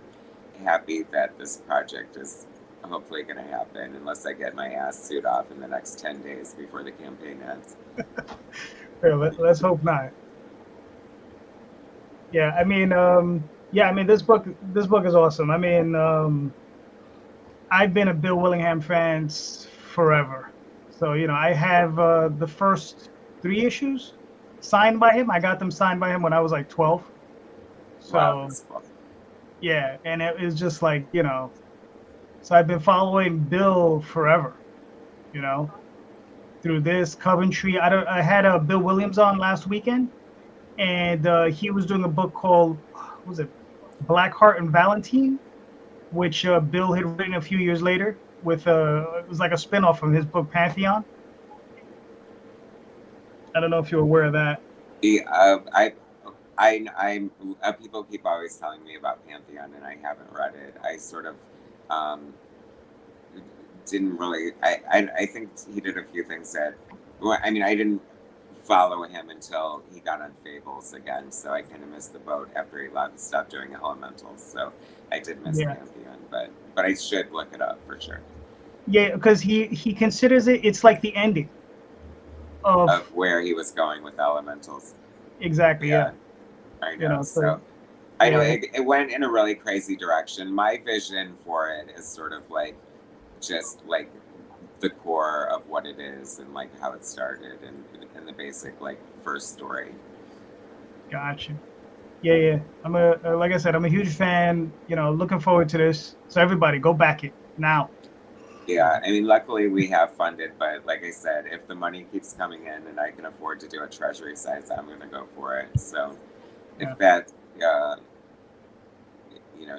Speaker 4: happy that this project is hopefully going to happen, unless I get my ass suit off in the next 10 days before the campaign ends.
Speaker 3: Let's hope not. Yeah, I mean, this book is awesome. I mean, I've been a Bill Willingham fan forever. So, I have the first 3 issues signed by him. I got them signed by him when I was like 12. So,
Speaker 4: wow, cool.
Speaker 3: Yeah, and it was just like, so I've been following Bill forever, through this Coventry. I had Bill Williams on last weekend, and he was doing a book called, what was it, Blackheart and Valentine, which Bill had written a few years later with it was like a spinoff from his book Pantheon. I don't know if you're aware of that.
Speaker 4: Yeah, I'm people keep always telling me about Pantheon, and I haven't read it. I sort of didn't really. I think he did a few things that. Well, I mean, I didn't follow him until he got on Fables again, so I kind of missed the boat after he stopped doing Elementals. So I did miss Pantheon, but I should look it up for sure.
Speaker 3: Yeah, because he considers it's like the ending of
Speaker 4: Of where he was going with elementals.
Speaker 3: exactly. Yeah,
Speaker 4: Yeah, I
Speaker 3: you
Speaker 4: know.
Speaker 3: know.
Speaker 4: So
Speaker 3: So
Speaker 4: I know
Speaker 3: yeah,
Speaker 4: it went in a really crazy direction. My vision for it is sort of like just like the core of what it is and like how it started and the basic like first story.
Speaker 3: gotcha. Yeah. I'm a like I said, I'm a huge fan. You know, looking forward to this. So everybody, go back it now.
Speaker 4: Yeah, I mean, luckily we have funded, but like I said, if the money keeps coming in and I can afford to do a treasury size, I'm going to go for it. So
Speaker 3: Yeah.
Speaker 4: if that, uh,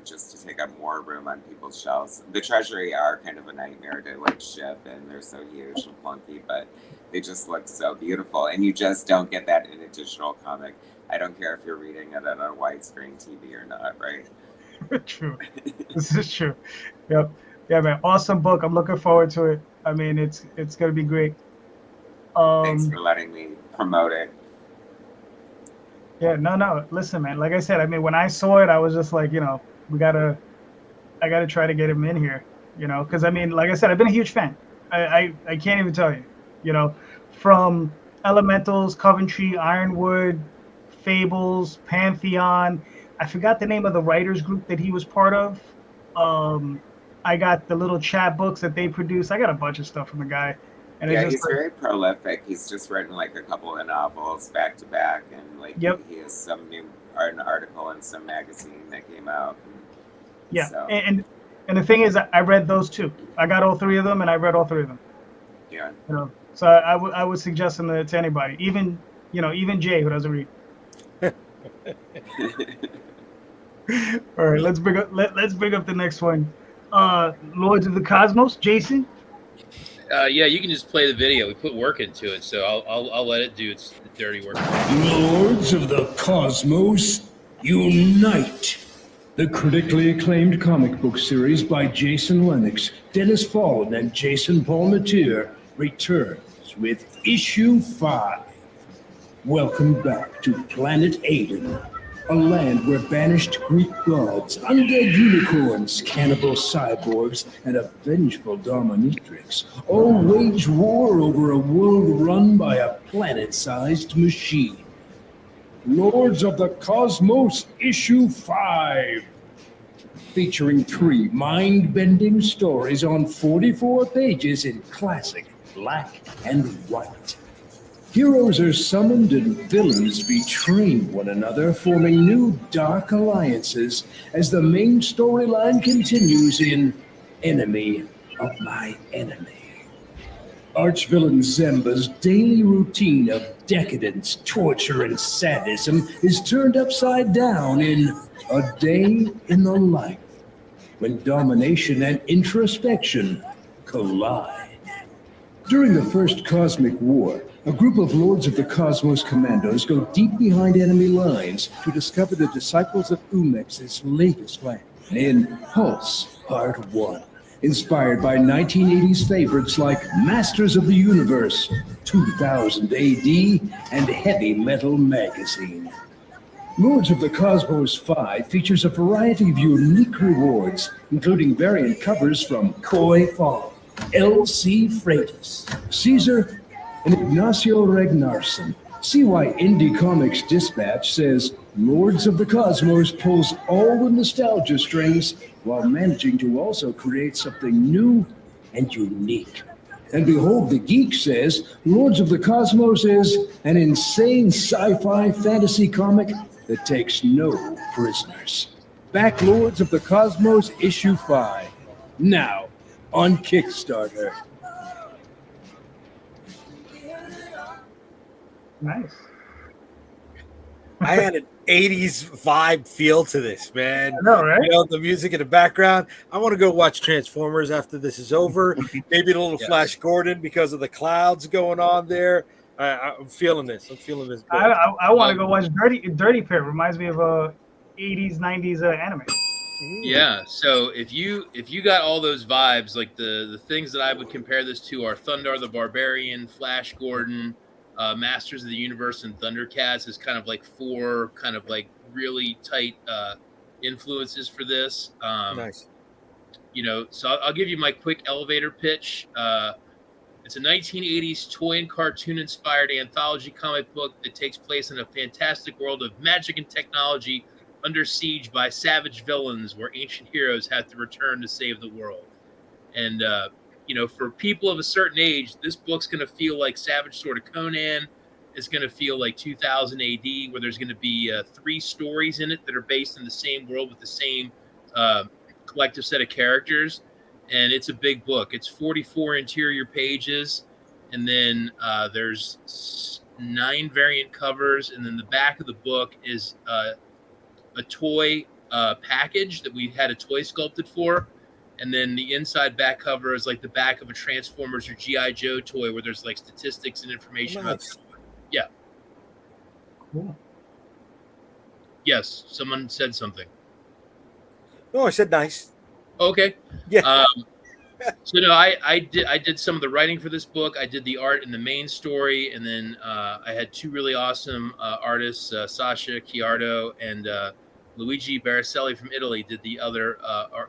Speaker 4: just to take up more room on people's shelves, the treasury are kind of a nightmare to like ship, and they're so huge and clunky, but they just look so beautiful, and you just don't get that in a digital comic. I don't care if you're reading it on a widescreen TV or not, right?
Speaker 3: True. This is true. Yep. Yeah, man. Awesome book. I'm looking forward to it. I mean, it's gonna be great.
Speaker 4: Thanks
Speaker 3: Um.
Speaker 4: for letting me promote it.
Speaker 3: Yeah. No. Listen, man. Like I said, I mean, when I saw it, I was just like, I gotta try to get him in here. Because I mean, like I said, I've been a huge fan. I can't even tell you. You know, from Elementals, Coventry, Ironwood, Fables, Pantheon. I forgot the name of the writers group that he was part of. I got the little chat books that they produce. I got a bunch of stuff from the guy, and it's
Speaker 4: Yeah,
Speaker 3: just
Speaker 4: he's
Speaker 3: like,
Speaker 4: very prolific. He's just written like a couple of novels back to back, and like
Speaker 3: yep,
Speaker 4: he has some new an article in some magazine that came out.
Speaker 3: yeah.
Speaker 4: So
Speaker 3: And the thing is, I read those too. I got all three of them, and I read all three of them.
Speaker 4: yeah.
Speaker 3: So I would suggest them to anybody, even Jay who doesn't read. All right, let's bring up the next one. Lords of the Cosmos, Jason.
Speaker 6: Yeah, you can just play the video. We put work into it, so I'll let it do its dirty work.
Speaker 9: Lords of the Cosmos, unite! The critically acclaimed comic book series by Jason Lennox, Dennis Fallen, and Jason Palmetier returns with issue 5. Welcome back to Planet Aiden, a land where banished Greek gods, undead unicorns, cannibal cyborgs, and a vengeful dominatrix all wage war over a world run by a planet-sized machine. Lords of the Cosmos, issue 5. Featuring 3 mind-bending stories on 44 pages in classic black and white. Heroes are summoned and villains betray one another, forming new dark alliances as the main storyline continues in Enemy of My Enemy. Archvillain Zemba's daily routine of decadence, torture, and sadism is turned upside down in A Day in the Life, when domination and introspection collide. During the First Cosmic War, a group of Lords of the Cosmos commandos go deep behind enemy lines to discover the disciples of Umex's latest plan in Pulse Part 1. Inspired by 1980s favorites like Masters of the Universe, 2000 AD, and Heavy Metal Magazine. Lords of the Cosmos 5 features a variety of unique rewards, including variant covers from Koi Fall, L.C. Freitas, Caesar, and Ignacio Ragnarsson. See why Indie Comics Dispatch says Lords of the Cosmos pulls all the nostalgia strings while managing to also create something new and unique. And Behold the Geek says Lords of the Cosmos is an insane sci-fi fantasy comic that takes no prisoners. Back Lords of the Cosmos issue 5. Now on Kickstarter.
Speaker 3: Nice.
Speaker 2: I had an 80s vibe feel to this, man.
Speaker 3: I know, right?
Speaker 2: The music in the background. I want to go watch Transformers after this is over. Maybe a little
Speaker 6: Yes.
Speaker 2: Flash Gordon because of the clouds going on there. I'm feeling this. I'm feeling this. Book.
Speaker 3: I want to go watch Dirty Pair. Reminds me of a 80s 90s anime.
Speaker 6: Yeah, so if you got all those vibes, like the things that I would compare this to are Thundar the Barbarian, Flash Gordon, Masters of the Universe, and Thundercats is kind of like 4 kind of like really tight influences for this.
Speaker 2: Nice.
Speaker 6: So I'll give you my quick elevator pitch. It's a 1980s toy and cartoon inspired anthology comic book that takes place in a fantastic world of magic and technology under siege by savage villains where ancient heroes have to return to save the world. And, for people of a certain age, this book's going to feel like Savage Sword of Conan. It's going to feel like 2000 AD, where there's going to be 3 stories in it that are based in the same world with the same collective set of characters. And it's a big book. It's 44 interior pages. And then there's 9 variant covers. And then the back of the book is a toy package that we had a toy sculpted for. And then the inside back cover is like the back of a Transformers or G.I. Joe toy where there's like statistics and information about
Speaker 8: Nice.
Speaker 6: Yeah.
Speaker 3: Cool.
Speaker 6: Yes, someone said something.
Speaker 2: Oh, I said nice.
Speaker 6: Okay.
Speaker 2: Yeah.
Speaker 6: So no, I did some of the writing for this book. I did the art in the main story, and then I had 2 really awesome artists, Sasha Chiardo and Luigi Baricelli from Italy, did the other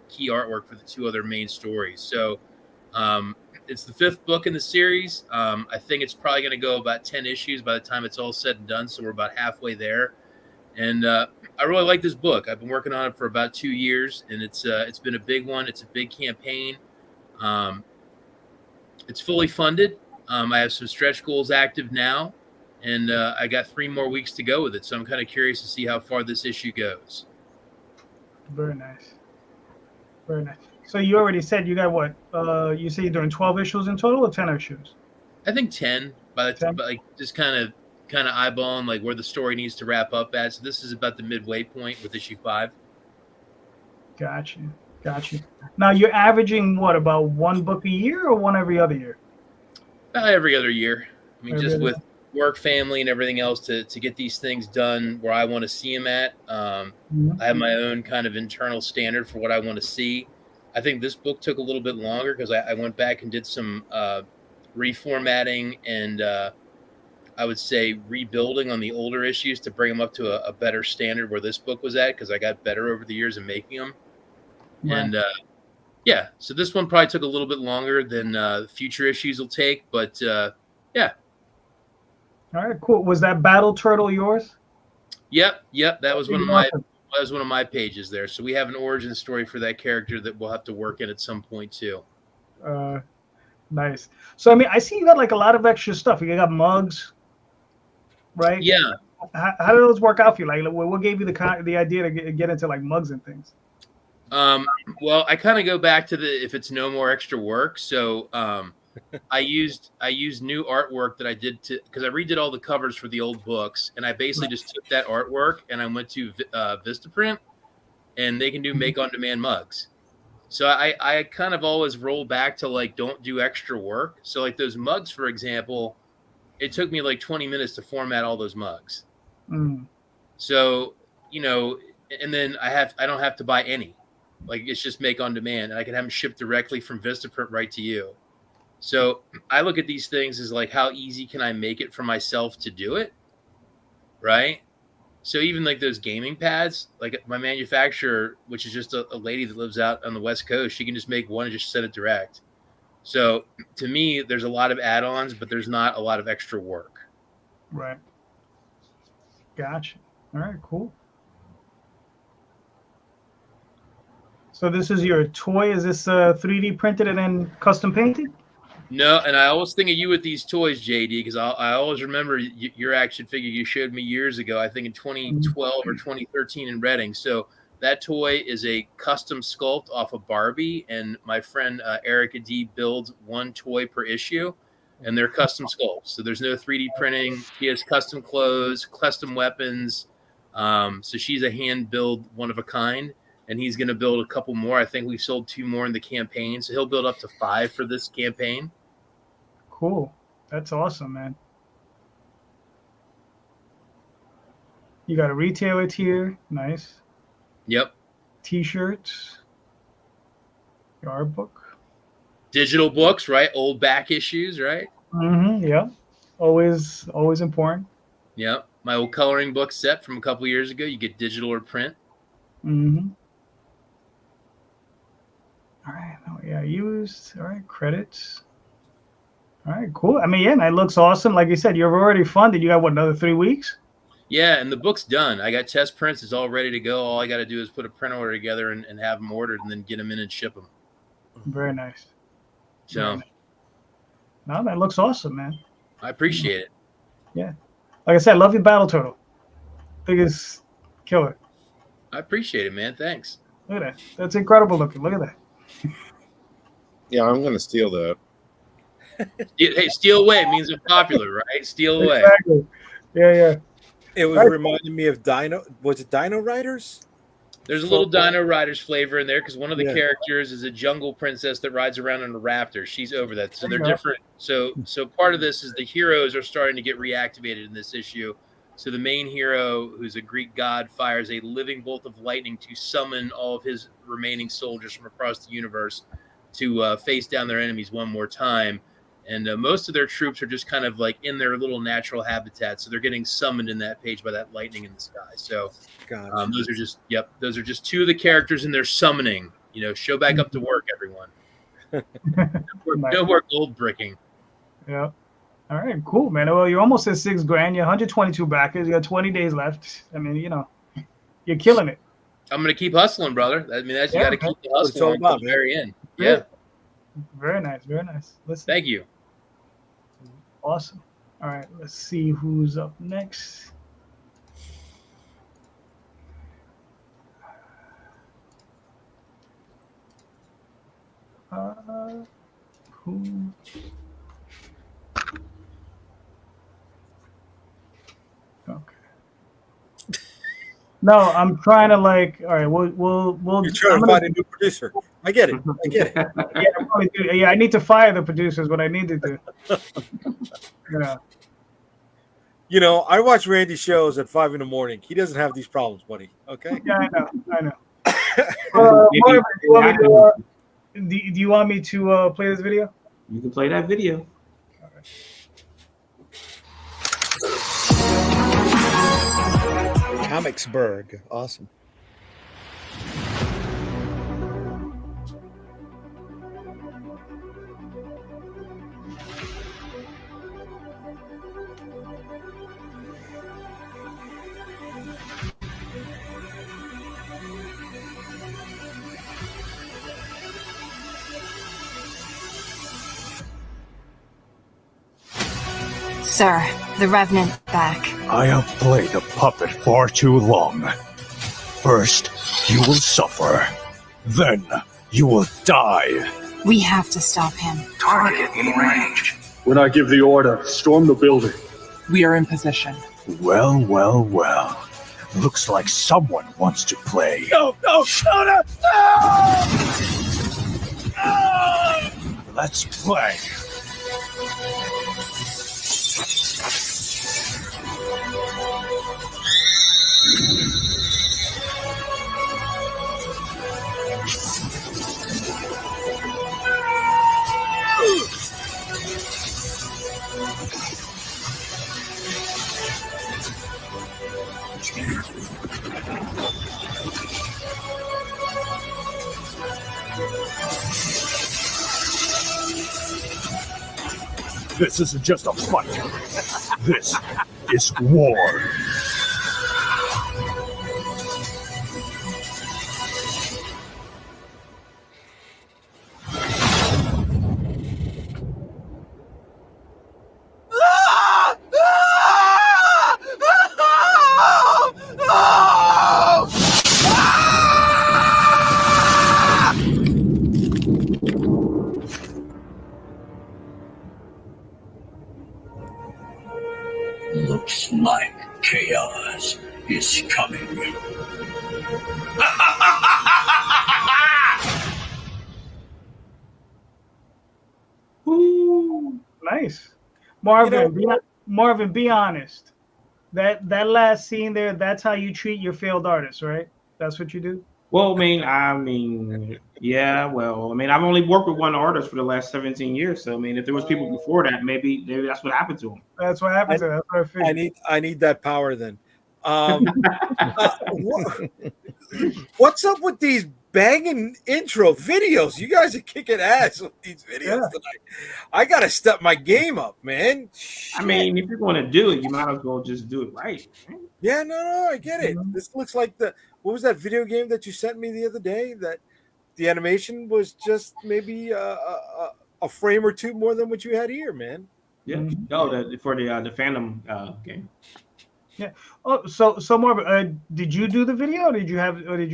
Speaker 6: key artwork for the 2 other main stories. So it's the 5th book in the series. I think it's probably going to go about 10 issues by the time it's all said and done. So we're about halfway there. And I really like this book. I've been working on it for about 2 years, and it's been a big one. It's a big campaign. It's fully funded. I have some stretch goals active now, and I got 3 more weeks to go with it. So I'm kind of curious to see how far this issue goes.
Speaker 3: Very nice. Very nice. So you already said you got what? You say you're doing 12 issues in total or 10 issues?
Speaker 6: I think 10 by the time, like just kind of eyeballing like where the story needs to wrap up at. So this is about the midway point with issue 5.
Speaker 3: Got you. Now you're averaging what, about 1 book a year or 1 every other year?
Speaker 6: About every other year. I mean,
Speaker 3: Every
Speaker 6: just
Speaker 3: other
Speaker 6: with work, family, and everything else to get these things done where I want to see them at. I have my own kind of internal standard for what I want to see. I think this book took a little bit longer because I went back and did some reformatting and I would say rebuilding on the older issues to bring them up to a better standard where this book was at, because I got better over the years in making them.
Speaker 3: Right.
Speaker 6: And so this one probably took a little bit longer than future issues will take, but yeah.
Speaker 3: All right, cool. Was that Battle Turtle yours?
Speaker 6: Yep. That was one of my pages there. So we have an origin story for that character that we'll have to work in at some point too.
Speaker 3: Nice. So I mean, I see you got like a lot of extra stuff. You got mugs, right?
Speaker 6: Yeah.
Speaker 3: How did those work out for you? Like, what gave you the idea to get into like mugs and things?
Speaker 6: Well, I kind of go back to if it's no more extra work. So I used new artwork that I did because I redid all the covers for the old books, and I basically just took that artwork and I went to Vistaprint, and they can do make on demand mugs. So I kind of always roll back to like, don't do extra work. So like those mugs, for example, it took me like 20 minutes to format all those mugs. So, and then I don't have to buy any. Like, it's just make on demand, and I can have them shipped directly from Vistaprint right to you. So I look at these things as like, how easy can I make it for myself to do it? Right. So even like those gaming pads, like my manufacturer, which is just a lady that lives out on the West Coast, she can just make one and just send it direct. So to me, there's a lot of add-ons, but there's not a lot of extra work.
Speaker 3: Right. Gotcha. All right, cool. So this is your toy. Is this 3D printed and then custom painted?
Speaker 6: No, and I always think of you with these toys, JD, because I always remember your action figure you showed me years ago, I think in 2012 or 2013 in Reading. So that toy is a custom sculpt off of Barbie, and my friend Erica D builds 1 toy per issue, and they're custom sculpts. So there's no 3D printing. She has custom clothes, custom weapons. So she's a hand build, one of a kind, and he's going to build a couple more. I think we've sold 2 more in the campaign, so he'll build up to 5 for this campaign.
Speaker 3: Cool. That's awesome, man. You got a retailer tier. Nice.
Speaker 6: Yep.
Speaker 3: T-shirts. Your art book.
Speaker 6: Digital books, right? Old back issues, right?
Speaker 3: Yeah. Always important.
Speaker 6: Yep. My old coloring book set from a couple years ago. You get digital or print.
Speaker 3: All All right. Oh, yeah. Used. All right. Credits. All right. Cool. I mean, yeah, man, it looks awesome. Like you said, you're already funded. You got what, another 3 weeks?
Speaker 6: Yeah, and the book's done. I got test prints. It's all ready to go. All I got to do is put a print order together and have them ordered, and then get them in and ship them.
Speaker 3: Very nice.
Speaker 6: So,
Speaker 3: Very nice. No, that looks awesome, man.
Speaker 6: I appreciate it.
Speaker 3: Yeah. Like I said, I love your battle turtle. Biggest killer.
Speaker 6: I appreciate it, man. Thanks.
Speaker 3: Look at that. That's incredible looking. Look at that.
Speaker 5: Yeah, I'm going to steal that.
Speaker 6: Hey, steal away means I'm popular, right? Steal away.
Speaker 3: Exactly. Yeah.
Speaker 2: It was reminding me of Dino. Was it Dino Riders?
Speaker 6: There's a little Dino Riders flavor in there because one of the
Speaker 2: Yeah.
Speaker 6: characters is a jungle princess that rides around on a raptor. She's over that, so they're
Speaker 3: There you go.
Speaker 6: different. So part of this is the heroes are starting to get reactivated in this issue. So the main hero, who's a Greek god, fires a living bolt of lightning to summon all of his remaining soldiers from across the universe to face down their enemies one more time. And most of their troops are just kind of like in their little natural habitat, so they're getting summoned in that page by that lightning in the sky. So those are just two of the characters in their summoning. Show back up to work, everyone. No more gold bricking.
Speaker 3: Yeah. All right, cool, man. Well, you're almost at $6,000. You're 122 backers. You got 20 days left. I mean, you're killing it.
Speaker 6: I'm gonna keep hustling, brother. I mean, you got to keep the
Speaker 2: That's
Speaker 6: hustle
Speaker 2: all
Speaker 6: until
Speaker 2: about,
Speaker 6: the
Speaker 2: man.
Speaker 6: very end. Yeah.
Speaker 3: Very nice. Very nice. Listen.
Speaker 6: Thank you.
Speaker 3: Awesome. All right, let's see who's up next. Who? Okay. No, I'm trying to all right. We'll.
Speaker 2: You're trying to find a new producer. I get it.
Speaker 3: Yeah, I probably do. Yeah, I need to fire the producers. What I need to do. Yeah.
Speaker 2: I watch Randy shows at 5 a.m. He doesn't have these problems, buddy. Okay.
Speaker 3: Yeah, I know. Marvin, do you want me to play this video?
Speaker 7: You can play that video.
Speaker 8: Comicsburg. Awesome.
Speaker 10: Sir, the Revenant back.
Speaker 9: I have played a puppet far too long. First, you will suffer. Then, you will die.
Speaker 10: We have to stop him.
Speaker 11: Target in range.
Speaker 9: When I give the order, storm the building.
Speaker 11: We are in position.
Speaker 9: Well. Looks like someone wants to play. No! Let's play. This isn't just a fight. This is war. Looks like chaos is coming.
Speaker 3: Nice, Marvin. Marvin, be honest. That last scene there, that's how you treat your failed artists, right? That's what you do.
Speaker 7: Well, yeah. Well, I've only worked with one artist for the last 17 years. So, if there was people before that, maybe that's what happened to them.
Speaker 3: That's what happened to them. That's what I figured.
Speaker 2: I need that power then. What's up with these banging intro videos. You guys are kicking ass with these videos tonight. I gotta step my game up, man.
Speaker 7: I mean, if you're going to do it, you might as well just do it right.
Speaker 2: Yeah, no, I get it. This looks like what was that video game that you sent me the other day? That the animation was just maybe a frame or two more than what you had here, man.
Speaker 7: Yeah. Oh, for the Phantom game.
Speaker 3: Yeah. Oh, so more. Did you do the video, or did you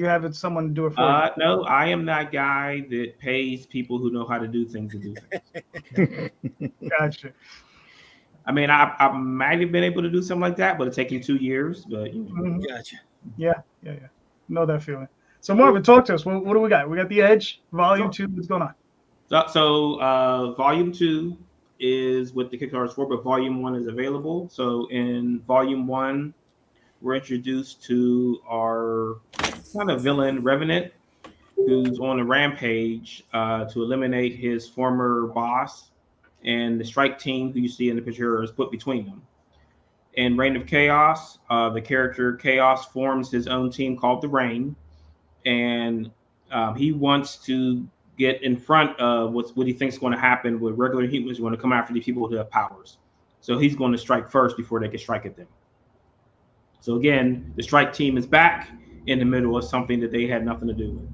Speaker 3: have it someone do it for you?
Speaker 7: No, I am that guy that pays people who know how to do things to do things.
Speaker 3: Gotcha.
Speaker 7: I mean, I might have been able to do something like that, but it's taking 2 years. But
Speaker 2: Gotcha.
Speaker 3: Yeah. Know that feeling. So Marvin, talk to us. What do we got? We got The Edge, Volume 2. What's going on?
Speaker 7: So Volume 2 is what the Kickstarter is for, but Volume 1 is available. So in Volume 1, we're introduced to our kind of villain, Revenant, who's on a rampage to eliminate his former boss, and the strike team, who you see in the picture, is put between them. In Reign of Chaos, the character Chaos forms his own team called the Reign, and he wants to get in front of what he thinks is going to happen with regular humans who want to come after these people who have powers. So he's going to strike first before they can strike at them. So again, the strike team is back in the middle of something that they had nothing to do with.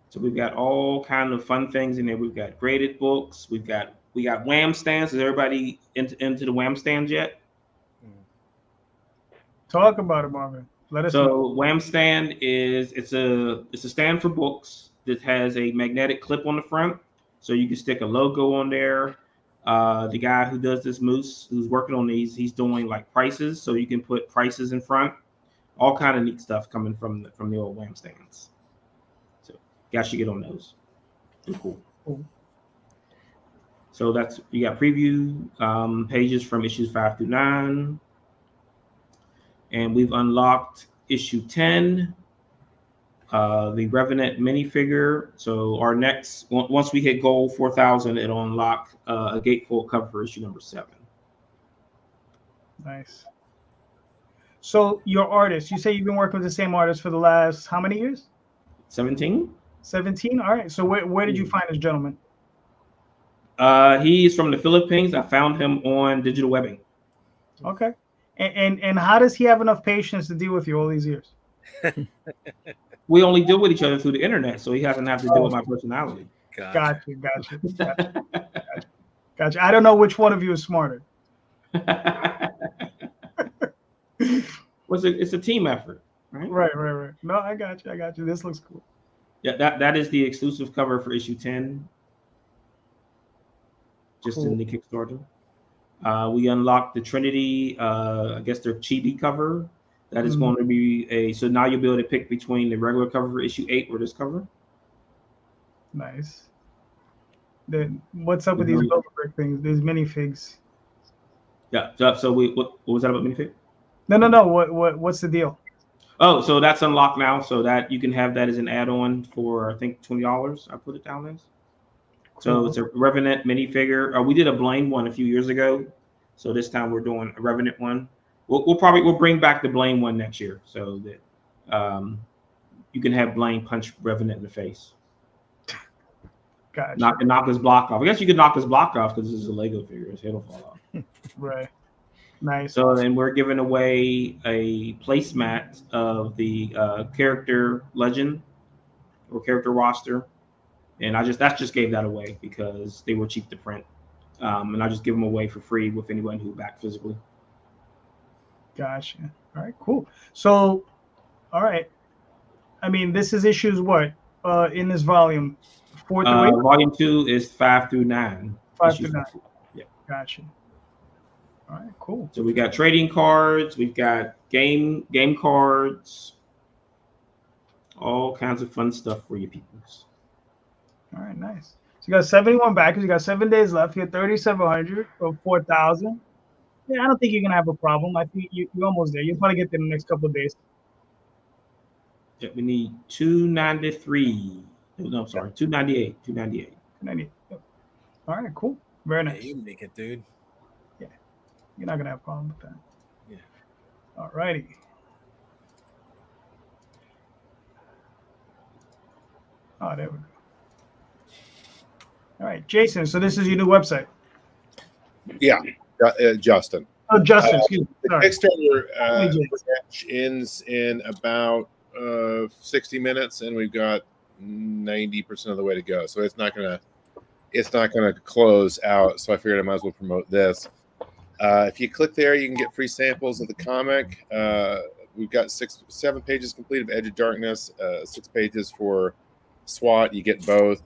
Speaker 7: So we've got all kind of fun things in there. We've got graded books. We got Wham stands. Is everybody into the Wham stands yet?
Speaker 3: Talk about it, Marvin. Let us know.
Speaker 7: So Wham stand it's a stand for books that has a magnetic clip on the front, so you can stick a logo on there. The guy who does this, Moose, who's working on these, he's doing like prices, so you can put prices in front. All kind of neat stuff coming from the old Wham stands. So you guys should get on those. They're cool. So you got preview pages from issues 5 through 9. And we've unlocked issue 10, the Revenant minifigure. So our next, once we hit goal 4,000, it'll unlock a gatefold cover for issue number 7.
Speaker 3: Nice. So your artist, you say you've been working with the same artist for the last how many years?
Speaker 7: 17.
Speaker 3: 17. All right. So where did you find this gentleman?
Speaker 7: He's from the Philippines. I found him on digital webbing.
Speaker 3: Okay. And how does he have enough patience to deal with you all these years?
Speaker 7: We only deal with each other through the internet, so he doesn't have to deal with my personality.
Speaker 3: Gotcha. I don't know which one of you is smarter.
Speaker 7: It's a team effort, right?
Speaker 3: Right. No, I got you. This looks cool.
Speaker 7: Yeah, that is the exclusive cover for issue 10. Just in the Kickstarter. We unlocked the Trinity, I guess their chibi cover. That is going to be so now you'll be able to pick between the regular cover for issue 8 or this cover.
Speaker 3: Nice. Then what's up with these Overbrick things, these minifigs?
Speaker 7: Yeah. So what was that about minifig?
Speaker 3: No. What's the deal?
Speaker 7: Oh, so that's unlocked now, so that you can have that as an add-on for I think $20. I put it down as. So it's a Revenant minifigure. We did a Blaine one a few years ago, so this time we're doing a Revenant one. We'll bring back the Blaine one next year, so that you can have Blaine punch Revenant in the face.
Speaker 3: Gotcha.
Speaker 7: Knock his block off. I guess you could knock his block off because this is a Lego figure. His head will fall off.
Speaker 3: Right. Nice.
Speaker 7: So then we're giving away a placemat of the character legend or character roster. And I just gave that away because they were cheap to print, and I just give them away for free with anyone who backed physically.
Speaker 3: Gotcha. All right, cool. So, all right. I mean, this is issues what in this volume? 4 through 8.
Speaker 7: Volume 2 is 5 through 9.
Speaker 3: 5 through 9.
Speaker 7: Yeah.
Speaker 3: Gotcha. All right, cool.
Speaker 7: So we got trading cards, we've got game cards, all kinds of fun stuff for you peoples.
Speaker 3: All right, nice. So you got 71 backers. You got 7 days left. You got 3,700 or 4,000. Yeah, I don't think you're gonna have a problem. I think you're almost there. You'll probably get there in the next couple of days.
Speaker 7: Yeah, we need 293. No, sorry, 298. 298.
Speaker 3: 298. Yep. All right, cool. Very nice.
Speaker 2: Yeah, you make it, dude.
Speaker 3: Yeah, you're not gonna have a problem with that.
Speaker 2: Yeah.
Speaker 3: All righty. Oh, there we go. All right, Jason. So this is your new website.
Speaker 5: Yeah, Justin.
Speaker 3: Oh, Justin. Excuse me.
Speaker 5: The
Speaker 3: Sorry.
Speaker 5: Kickstarter match ends in about 60 minutes, and we've got 90% of the way to go. So it's not gonna close out. So I figured I might as well promote this. If you click there, you can get free samples of the comic. We've got 7 pages complete of Edge of Darkness, 6 pages for SWAT. You get both.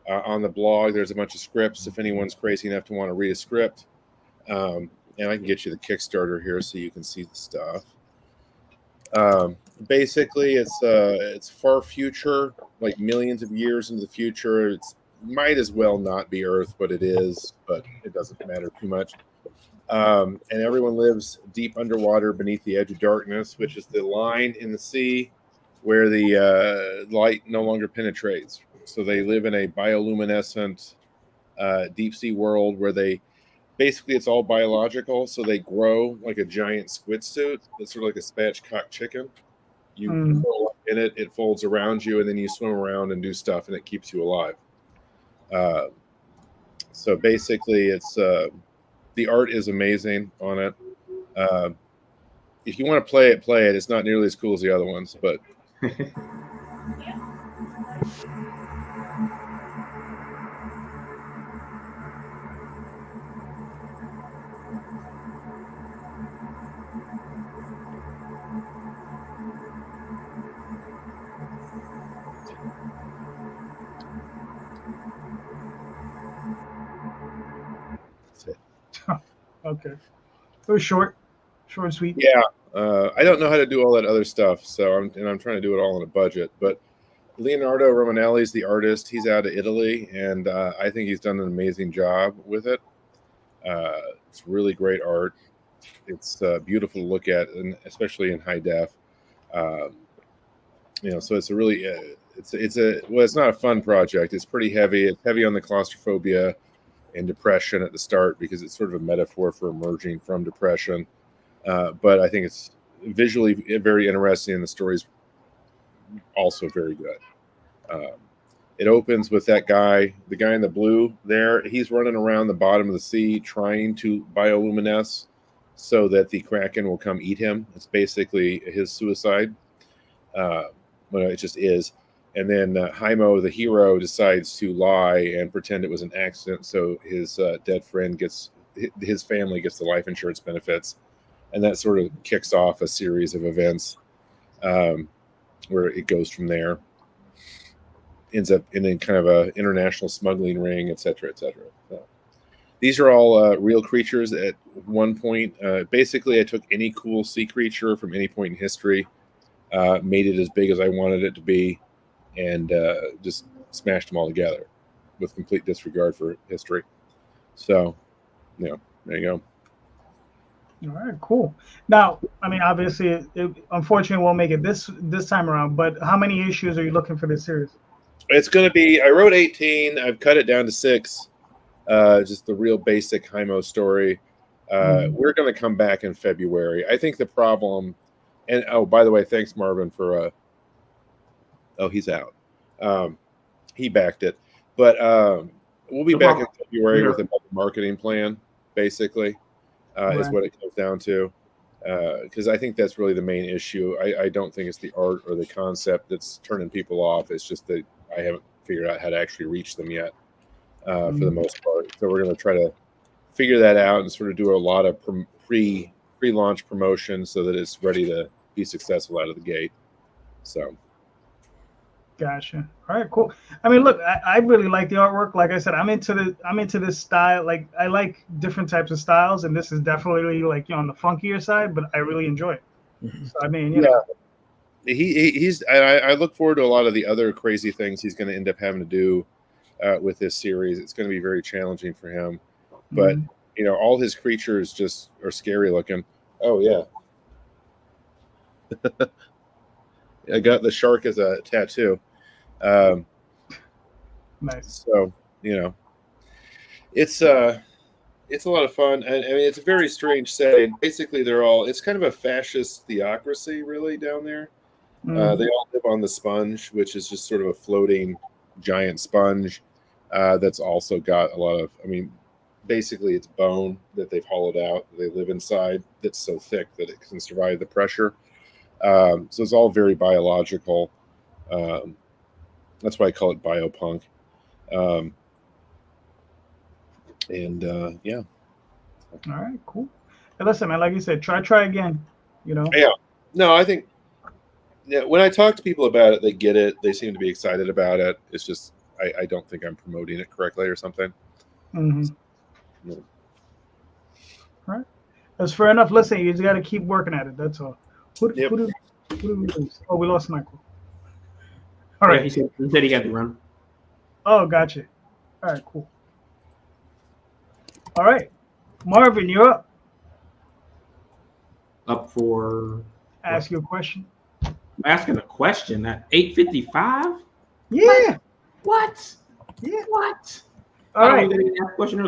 Speaker 5: On the blog, there's a bunch of scripts if anyone's crazy enough to want to read a script. And I can get you the Kickstarter here so you can see the stuff. Basically, it's far future, like millions of years into the future. It's might as well not be Earth, but it is. But it doesn't matter too much. And everyone lives deep underwater beneath the edge of darkness, which is the line in the sea where the light no longer penetrates. So they live in a bioluminescent deep sea world where basically it's all biological. So they grow like a giant squid suit. It's sort of like a spatchcock chicken. You curl up in it, it folds around you, and then you swim around and do stuff, and it keeps you alive. So basically, it's the art is amazing on it. If you want to play it, play it. It's not nearly as cool as the other ones, but that's it.
Speaker 3: Okay. It was short and sweet.
Speaker 5: Yeah, I don't know how to do all that other stuff, so I'm trying to do it all on a budget. But Leonardo Romanelli is the artist. He's out of Italy, and I think he's done an amazing job with it. It's really great art. It's beautiful to look at, and especially in high def. So it's a really it's not a fun project. It's pretty heavy. It's heavy on the claustrophobia and depression at the start because it's sort of a metaphor for emerging from depression. But I think it's visually very interesting, and the story's also very good. It opens with that guy, the guy in the blue there. He's running around the bottom of the sea trying to bioluminesce so that the Kraken will come eat him. It's basically his suicide. Well, it just is. And then Jaimo, the hero, decides to lie and pretend it was an accident, so his dead friend his family gets the life insurance benefits, and that sort of kicks off a series of events where it goes from there. Ends up in kind of a international smuggling ring, et cetera, et cetera. So these are all real creatures at one point. Basically, I took any cool sea creature from any point in history, made it as big as I wanted it to be, and just smashed them all together with complete disregard for history. So, there you go.
Speaker 3: All right, cool. Now, I mean, obviously, it unfortunately won't make it this time around. But how many issues are you looking for this series?
Speaker 5: It's going to be. I wrote 18. I've cut it down to 6. Just the real basic Jaimo story. We're going to come back in February. I think the problem. And by the way, thanks Marvin for. He's out. He backed it, but we'll be back in February with another marketing plan. Basically, is what it comes down to. Because I think that's really the main issue. I don't think it's the art or the concept that's turning people off. It's just that I haven't figured out how to actually reach them yet, for the most part. So we're going to try to figure that out and sort of do a lot of pre-launch promotion so that it's ready to be successful out of the gate. So.
Speaker 3: Gotcha. All right, cool. I mean, look, I really like the artwork. Like I said, I'm into this style. Like, I like different types of styles, and this is definitely like on the funkier side, but I really enjoy it. So I mean, you know.
Speaker 5: He's. I look forward to a lot of the other crazy things he's going to end up having to do with this series. It's going to be very challenging for him, but all his creatures just are scary looking. Oh yeah. I got the shark as a tattoo.
Speaker 3: Nice.
Speaker 5: So it's a lot of fun. I mean, it's a very strange setting. Basically, it's kind of a fascist theocracy, really, down there. They all live on the sponge, which is just sort of a floating giant sponge that's also got a lot of, I mean, basically it's bone that they've hollowed out. They live inside that's so thick that it can survive the pressure. So it's all very biological. That's why I call it biopunk. Yeah.
Speaker 3: All right, cool. Hey, listen, man, like you said, try again. You know.
Speaker 5: Yeah. No, I think when I talk to people about it, they get it. They seem to be excited about it. It's just I don't think I'm promoting it correctly or something.
Speaker 3: Mm-hmm.
Speaker 5: Yeah.
Speaker 3: All right. That's fair enough. Listen, you just got to keep working at it. That's all. Who
Speaker 5: Yep.
Speaker 3: did we lose? Oh, we lost Michael. All
Speaker 7: Yeah,
Speaker 3: right.
Speaker 7: he said he had to run.
Speaker 3: Oh, gotcha. All right, cool. All right, Marvin, you're up.
Speaker 7: Up for
Speaker 3: Ask you a question.
Speaker 7: I'm asking a question at 8:55.
Speaker 3: Yeah.
Speaker 7: What?
Speaker 3: Yeah.
Speaker 7: What?
Speaker 3: All right.
Speaker 7: We didn't ask a question.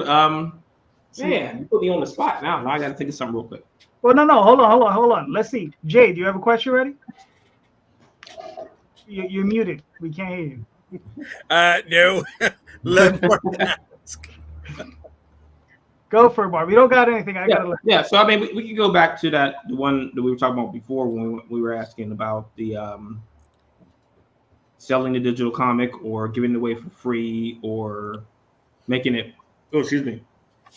Speaker 7: Man, you put me on the spot now. Now I got to think of something real quick.
Speaker 3: Well, no. Hold on. Let's see. Jay, do you have a question ready? You're muted. We can't hear you.
Speaker 2: No. Let Mark ask.
Speaker 3: Go for it, Marv. You don't got anything. I gotta.
Speaker 7: Yeah. So I mean, we can go back to the one that we were talking about before when we were asking about the selling the digital comic or giving it away for free or making it. Oh, excuse me.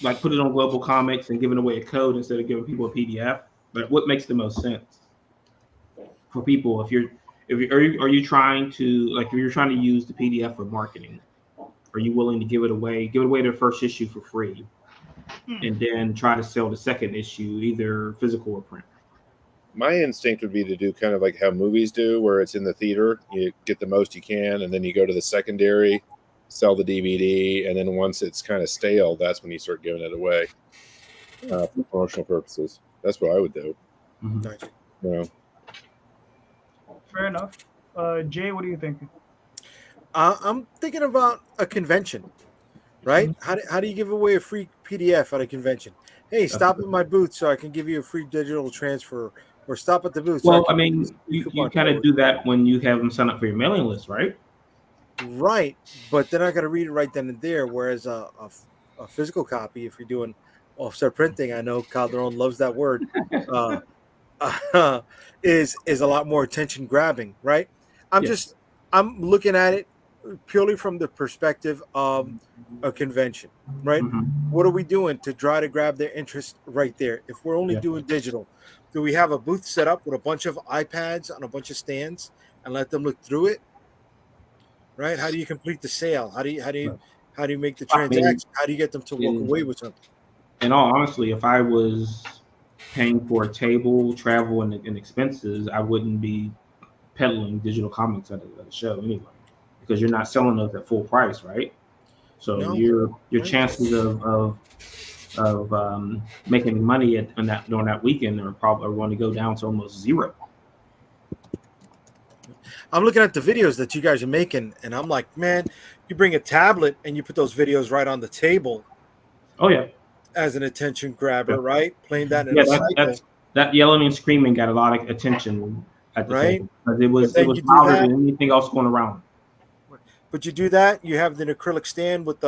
Speaker 7: Like put it on Global Comics and giving away a code instead of giving people a PDF. But what makes the most sense for people are you trying to if you're trying to use the PDF for marketing, are you willing to give it away their first issue for free, and then try to sell the second issue either physical or print?
Speaker 5: My instinct would be to do kind of like how movies do, where it's in the theater, you get the most you can, and then you go to the secondary, sell the DVD, and then once it's kind of stale, that's when you start giving it away for promotional purposes. That's what I would do.
Speaker 2: Nice.
Speaker 5: You know.
Speaker 3: Fair enough. Jay, what are you thinking?
Speaker 2: I'm thinking about a convention, right? How do you give away a free PDF at a convention? Hey, stop at my booth so I can give you a free digital transfer, or stop at the booth.
Speaker 7: Well, I mean, you kind of do that when you have them sign up for your mailing list, right?
Speaker 2: Right, but then I got to read it right then and there. Whereas a physical copy, if you're doing offset printing, I know Calderon loves that word, is a lot more attention grabbing, right? I'm looking at it purely from the perspective of a convention, right? What are we doing to try to grab their interest right there? If we're only doing digital, do we have a booth set up with a bunch of iPads on a bunch of stands and let them look through it? Right? How do you complete the sale? How do you make the transaction? How do you get them to walk away with something?
Speaker 7: In all honesty, if I was paying for a table, travel, and expenses, I wouldn't be peddling digital comics at a show anyway, because you're not selling those at full price, right? So your chances of making money during that weekend are going to go down to almost zero.
Speaker 2: I'm looking at the videos that you guys are making, and I'm like, man, you bring a tablet and you put those videos right on the table.
Speaker 7: Oh yeah,
Speaker 2: as an attention grabber, right? Playing that in
Speaker 7: a
Speaker 2: cycle.
Speaker 7: That yelling and screaming got a lot of attention at the table, because it was louder than anything else going around.
Speaker 2: But you do that, you have the acrylic stand with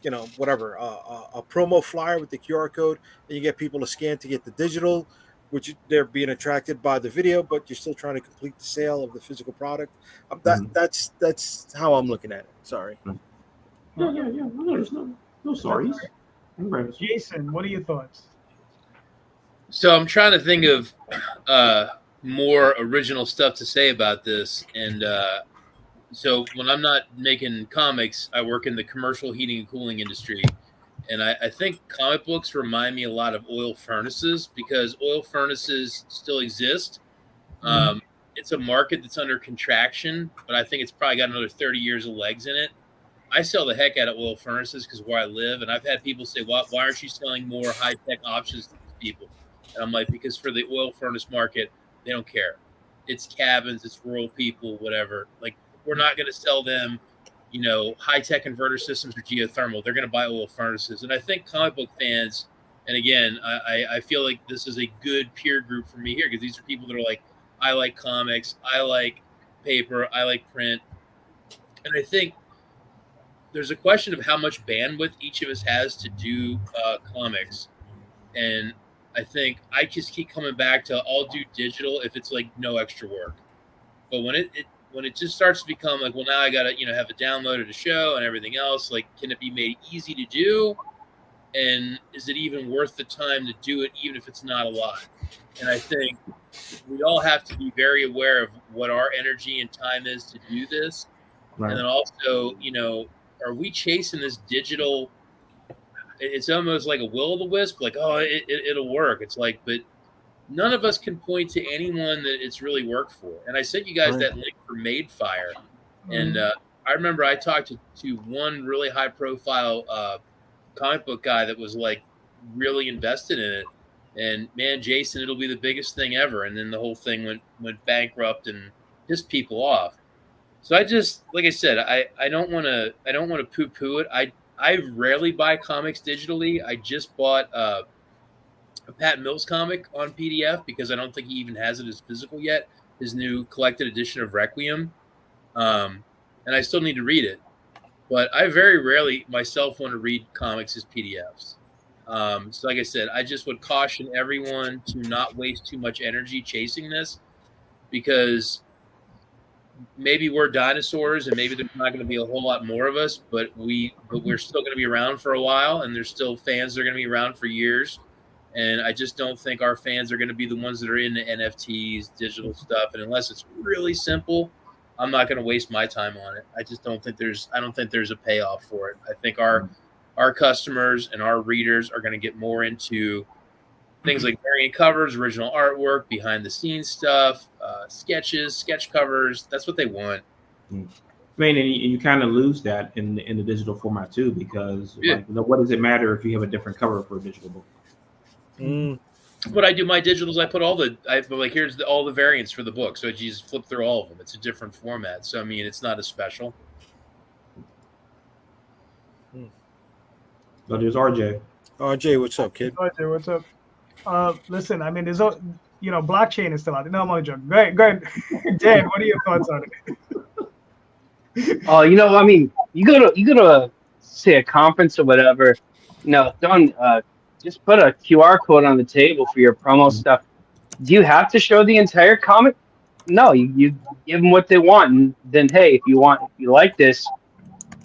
Speaker 2: you know whatever a promo flyer with the QR code, and you get people to scan to get the digital, which they're being attracted by the video, but you're still trying to complete the sale of the physical product. That's how I'm looking at it. Sorry.
Speaker 7: Yeah. There's no sorries.
Speaker 3: Jason, what are your thoughts?
Speaker 6: So I'm trying to think of more original stuff to say about this, and so when I'm not making comics, I work in the commercial heating and cooling industry. And I think comic books remind me a lot of oil furnaces, because oil furnaces still exist. It's a market that's under contraction, but I think it's probably got another 30 years of legs in it. I sell the heck out of oil furnaces because where I live, and I've had people say, why aren't you selling more high-tech options to people? And I'm like, because for the oil furnace market, they don't care. It's cabins, it's rural people, whatever. Like, we're not going to sell them, high-tech inverter systems or geothermal. They're going to buy oil furnaces. And I think comic book fans, and again, I feel like this is a good peer group for me here, because these are people that are like, I like comics, I like paper, I like print. And I think there's a question of how much bandwidth each of us has to do comics. And I think I just keep coming back to I'll do digital if it's like no extra work. But when it just starts to become like, well, now I gotta have a download to show and everything else. Like, can it be made easy to do? And is it even worth the time to do it, even if it's not a lot? And I think we all have to be very aware of what our energy and time is to do this.
Speaker 7: Right.
Speaker 6: And then also, are we chasing this digital? It's almost like a will-o'-the-wisp, like, oh, it'll work. It's like, but none of us can point to anyone that it's really worked for. And I sent you guys that link for Madefire. And I remember I talked to one really high-profile comic book guy that was like really invested in it, and man, Jason, it'll be the biggest thing ever. And then the whole thing went bankrupt and pissed people off. So I just, like I said, I don't want to poo-poo it. I rarely buy comics digitally. I just bought a Pat Mills comic on PDF because I don't think he even has it as physical yet, his new collected edition of Requiem, and I still need to read it. But I very rarely myself want to read comics as PDFs. So like I said, I just would caution everyone to not waste too much energy chasing this, because maybe we're dinosaurs and maybe there's not going to be a whole lot more of us, but we're still going to be around for a while, and there's still fans that are going to be around for years. And I just don't think our fans are going to be the ones that are into NFTs, digital stuff. And unless it's really simple, I'm not going to waste my time on it. I just don't think there's a payoff for it. I think our customers and our readers are going to get more into things like variant covers, original artwork, behind the scenes stuff, sketches, sketch covers. That's what they want.
Speaker 7: I mean, and you kind of lose that in the digital format too, because what does it matter if you have a different cover for a digital book?
Speaker 6: What I do my digitals, I put here's all the variants for the book, so you just flip through all of them. It's a different format, so I mean, it's not as special.
Speaker 7: So there's RJ.
Speaker 2: RJ, what's up, kid?
Speaker 3: RJ, what's up? Listen, I mean, there's blockchain is still out there. No, I'm only joking. Go ahead. Dan, what are your thoughts on it?
Speaker 1: Oh, I mean, you go to say a conference or whatever, don't just put a QR code on the table for your promo stuff. Do you have to show the entire comic? No, you give them what they want, and then hey, if you like this,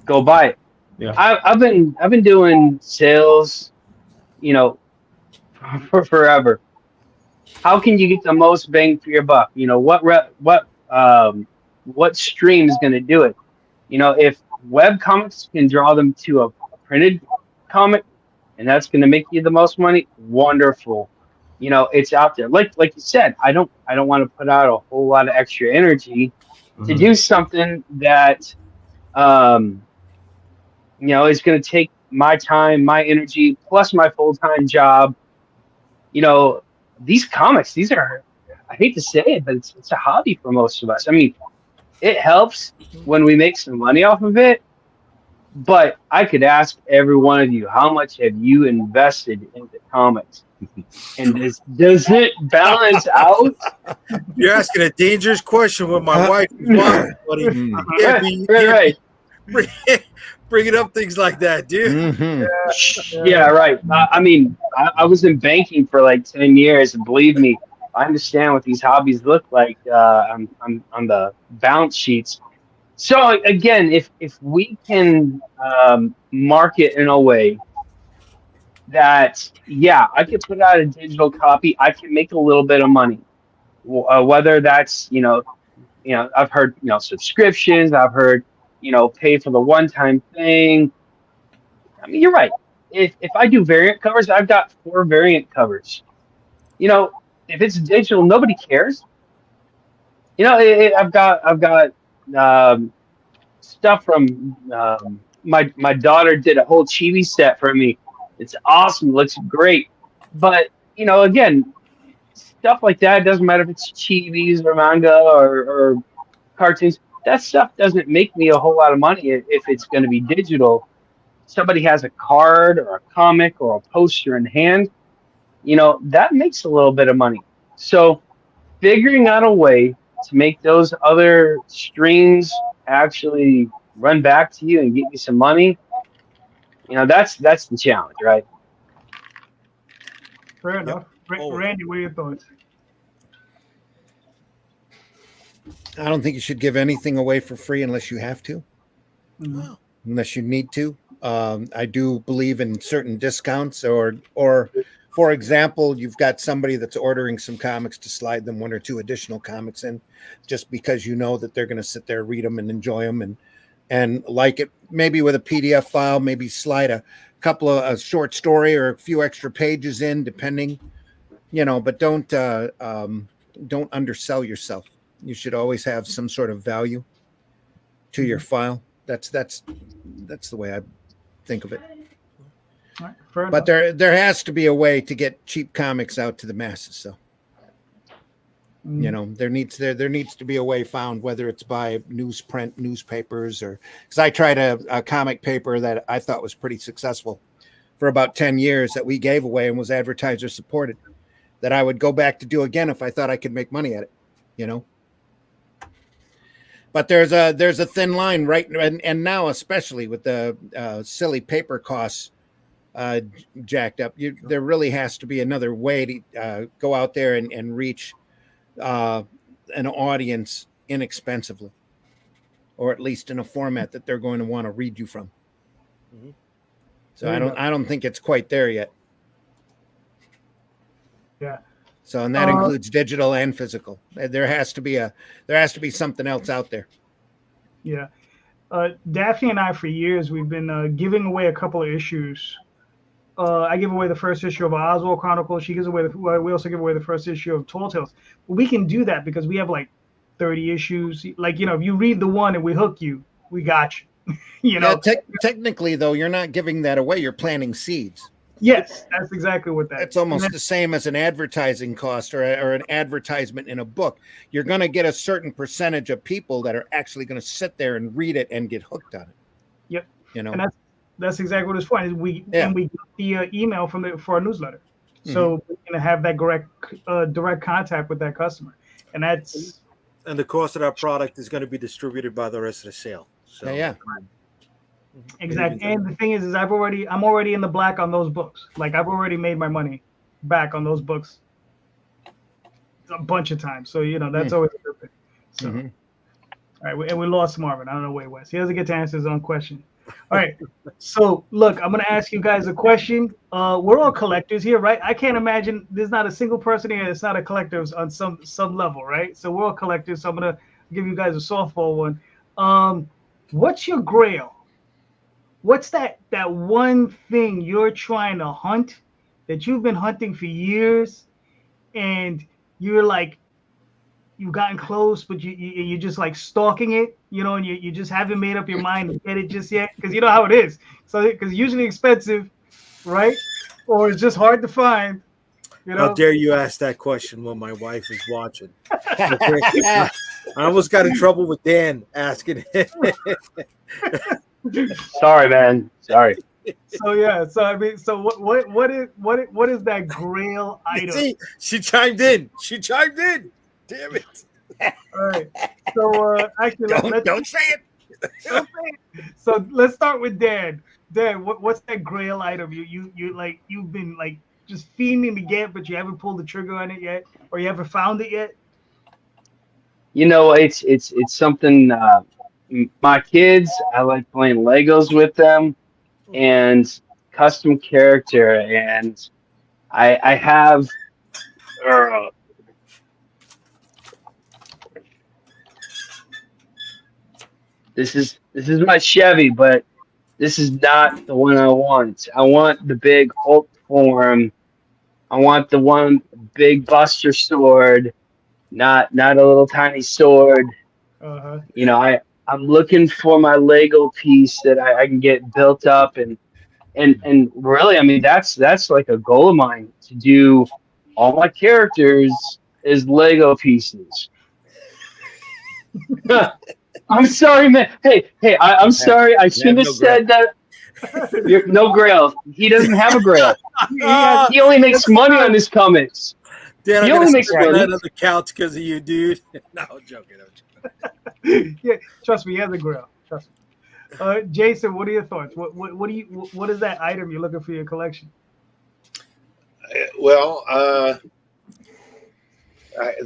Speaker 1: go buy it.
Speaker 7: Yeah,
Speaker 1: I've been doing sales, for forever. How can you get the most bang for your buck? What stream is going to do it? If web comics can draw them to a printed comic, and that's going to make you the most money, wonderful. It's out there. Like you said, I don't want to put out a whole lot of extra energy to do something that is going to take my time, my energy, plus my full-time job. These comics, these are, I hate to say it, but it's a hobby for most of us. I mean, it helps when we make some money off of it, but I could ask every one of you, how much have you invested into comics? And does it balance out?
Speaker 2: You're asking a dangerous question with my wife, buddy.
Speaker 1: Right.
Speaker 2: Bringing up things like that, dude.
Speaker 1: Yeah, right. I mean, I was in banking for like 10 years, and believe me, I understand what these hobbies look like on the balance sheets. So again, if we can market in a way that, I could put out a digital copy, I can make a little bit of money. Whether that's I've heard subscriptions, I've heard pay for the one-time thing. I mean, you're right. If I do variant covers, I've got 4 variant covers. If it's digital, nobody cares. I've got stuff from my daughter did a whole chibi set for me. It's awesome, looks great. But again, stuff like that, it doesn't matter if it's chibis or manga or cartoons. That stuff doesn't make me a whole lot of money if it's going to be digital. Somebody has a card or a comic or a poster in hand, that makes a little bit of money. So figuring out a way to make those other streams actually run back to you and get you some money. You know, that's the challenge, right?
Speaker 3: Fair
Speaker 2: Yep.
Speaker 3: enough.
Speaker 2: Always.
Speaker 3: Randy, what are your thoughts?
Speaker 8: I don't think you should give anything away for free unless you have to,
Speaker 3: Mhm.
Speaker 8: unless you need to. I do believe in certain discounts, or for example, you've got somebody that's ordering some comics to slide them 1 or 2 additional comics in, just because you know that they're going to sit there, read them, and enjoy them, and like it. Maybe with a PDF file, maybe slide a couple of a short story or a few extra pages in, depending, But don't undersell yourself. You should always have some sort of value to your file. That's the way I think of it.
Speaker 3: All right, fair
Speaker 8: But
Speaker 3: enough.
Speaker 8: there has to be a way to get cheap comics out to the masses. So
Speaker 3: Mhm.
Speaker 8: there needs to be a way found, whether it's by newsprint, newspapers, or because I tried a comic paper that I thought was pretty successful for about 10 years that we gave away and was advertiser supported, that I would go back to do again if I thought I could make money at it. But there's a thin line, right? And now, especially with the silly paper costs jacked up, there really has to be another way to go out there and reach an audience inexpensively, or at least in a format that they're going to want to read you from.
Speaker 2: Mhm.
Speaker 8: So
Speaker 3: There you
Speaker 8: I don't think it's quite there yet.
Speaker 3: Yeah.
Speaker 8: So, and that includes digital and physical. There has to be something else out there.
Speaker 3: Yeah. Daphne and I, for years, we've been giving away a couple of issues. I give away the first issue of Oswald Chronicles. She gives away we also give away the first issue of Tall Tales. But we can do that because we have like 30 issues. Like, if you read the one and we hook you, we got you.
Speaker 8: Yeah, technically, though, you're not giving that away. You're planting seeds.
Speaker 3: Yes, that's exactly what that is.
Speaker 8: It's almost the same as an advertising cost or an advertisement in a book. You're going to get a certain percentage of people that are actually going to sit there and read it and get hooked on it.
Speaker 3: Yep.
Speaker 8: And
Speaker 3: that's exactly what it's for. And we get the email for our newsletter, so we're going to have that direct contact with that customer, and that's.
Speaker 2: And the cost of that product is going to be distributed by the rest of the sale. So
Speaker 8: yeah.
Speaker 3: Exactly. And the thing is I'm already in the black on those books. Like, I've already made my money back on those books a bunch of times. So, that's always a good thing. So, all right. And we lost Marvin. I don't know where he was. He doesn't get to answer his own question. All right. So, look, I'm going to ask you guys a question. We're all collectors here, right? I can't imagine there's not a single person here that's not a collector on some level, right? So we're all collectors. So I'm going to give you guys a softball one. What's your grail? What's that one thing you're trying to hunt that you've been hunting for years, and you're like, you've gotten close, but you're just like stalking it, and you just haven't made up your mind to get it just yet, because you know how it is. So because usually expensive, right? Or it's just hard to find.
Speaker 2: How dare you ask that question when my wife is watching? I almost got in trouble with Dan asking it.
Speaker 1: Sorry, man. Sorry.
Speaker 3: So yeah. So I mean, so what is that grail item?
Speaker 2: See, she chimed in. Damn it.
Speaker 3: All right. So actually,
Speaker 8: don't say it.
Speaker 3: Don't say it. So let's start with Dan. Dan, what's that grail item you like? You've been like just fiending to get, but you haven't pulled the trigger on it yet, or you haven't found it yet?
Speaker 1: It's something. My kids, I like playing Legos with them, and custom character, and I have. This is my Chevy, but this is not the one I want. I want the big Hulk form. I want the one big Buster sword, not a little tiny sword. I'm looking for my Lego piece that I can get built up, and really, I mean, that's like a goal of mine, to do all my characters as Lego pieces. I'm sorry, man. Hey, I'm sorry. I shouldn't have said that. No grail. He doesn't have a grail. He only makes money on his comics.
Speaker 2: Dan,
Speaker 1: He
Speaker 2: I'm
Speaker 1: only
Speaker 2: gonna
Speaker 1: makes
Speaker 2: sit
Speaker 1: money.
Speaker 2: on the couch because of you, dude. No, I'm joking.
Speaker 3: Yeah, trust me, he has a grill. Trust me. Jason, what are your thoughts? What is that item you're looking for your collection?
Speaker 5: Well,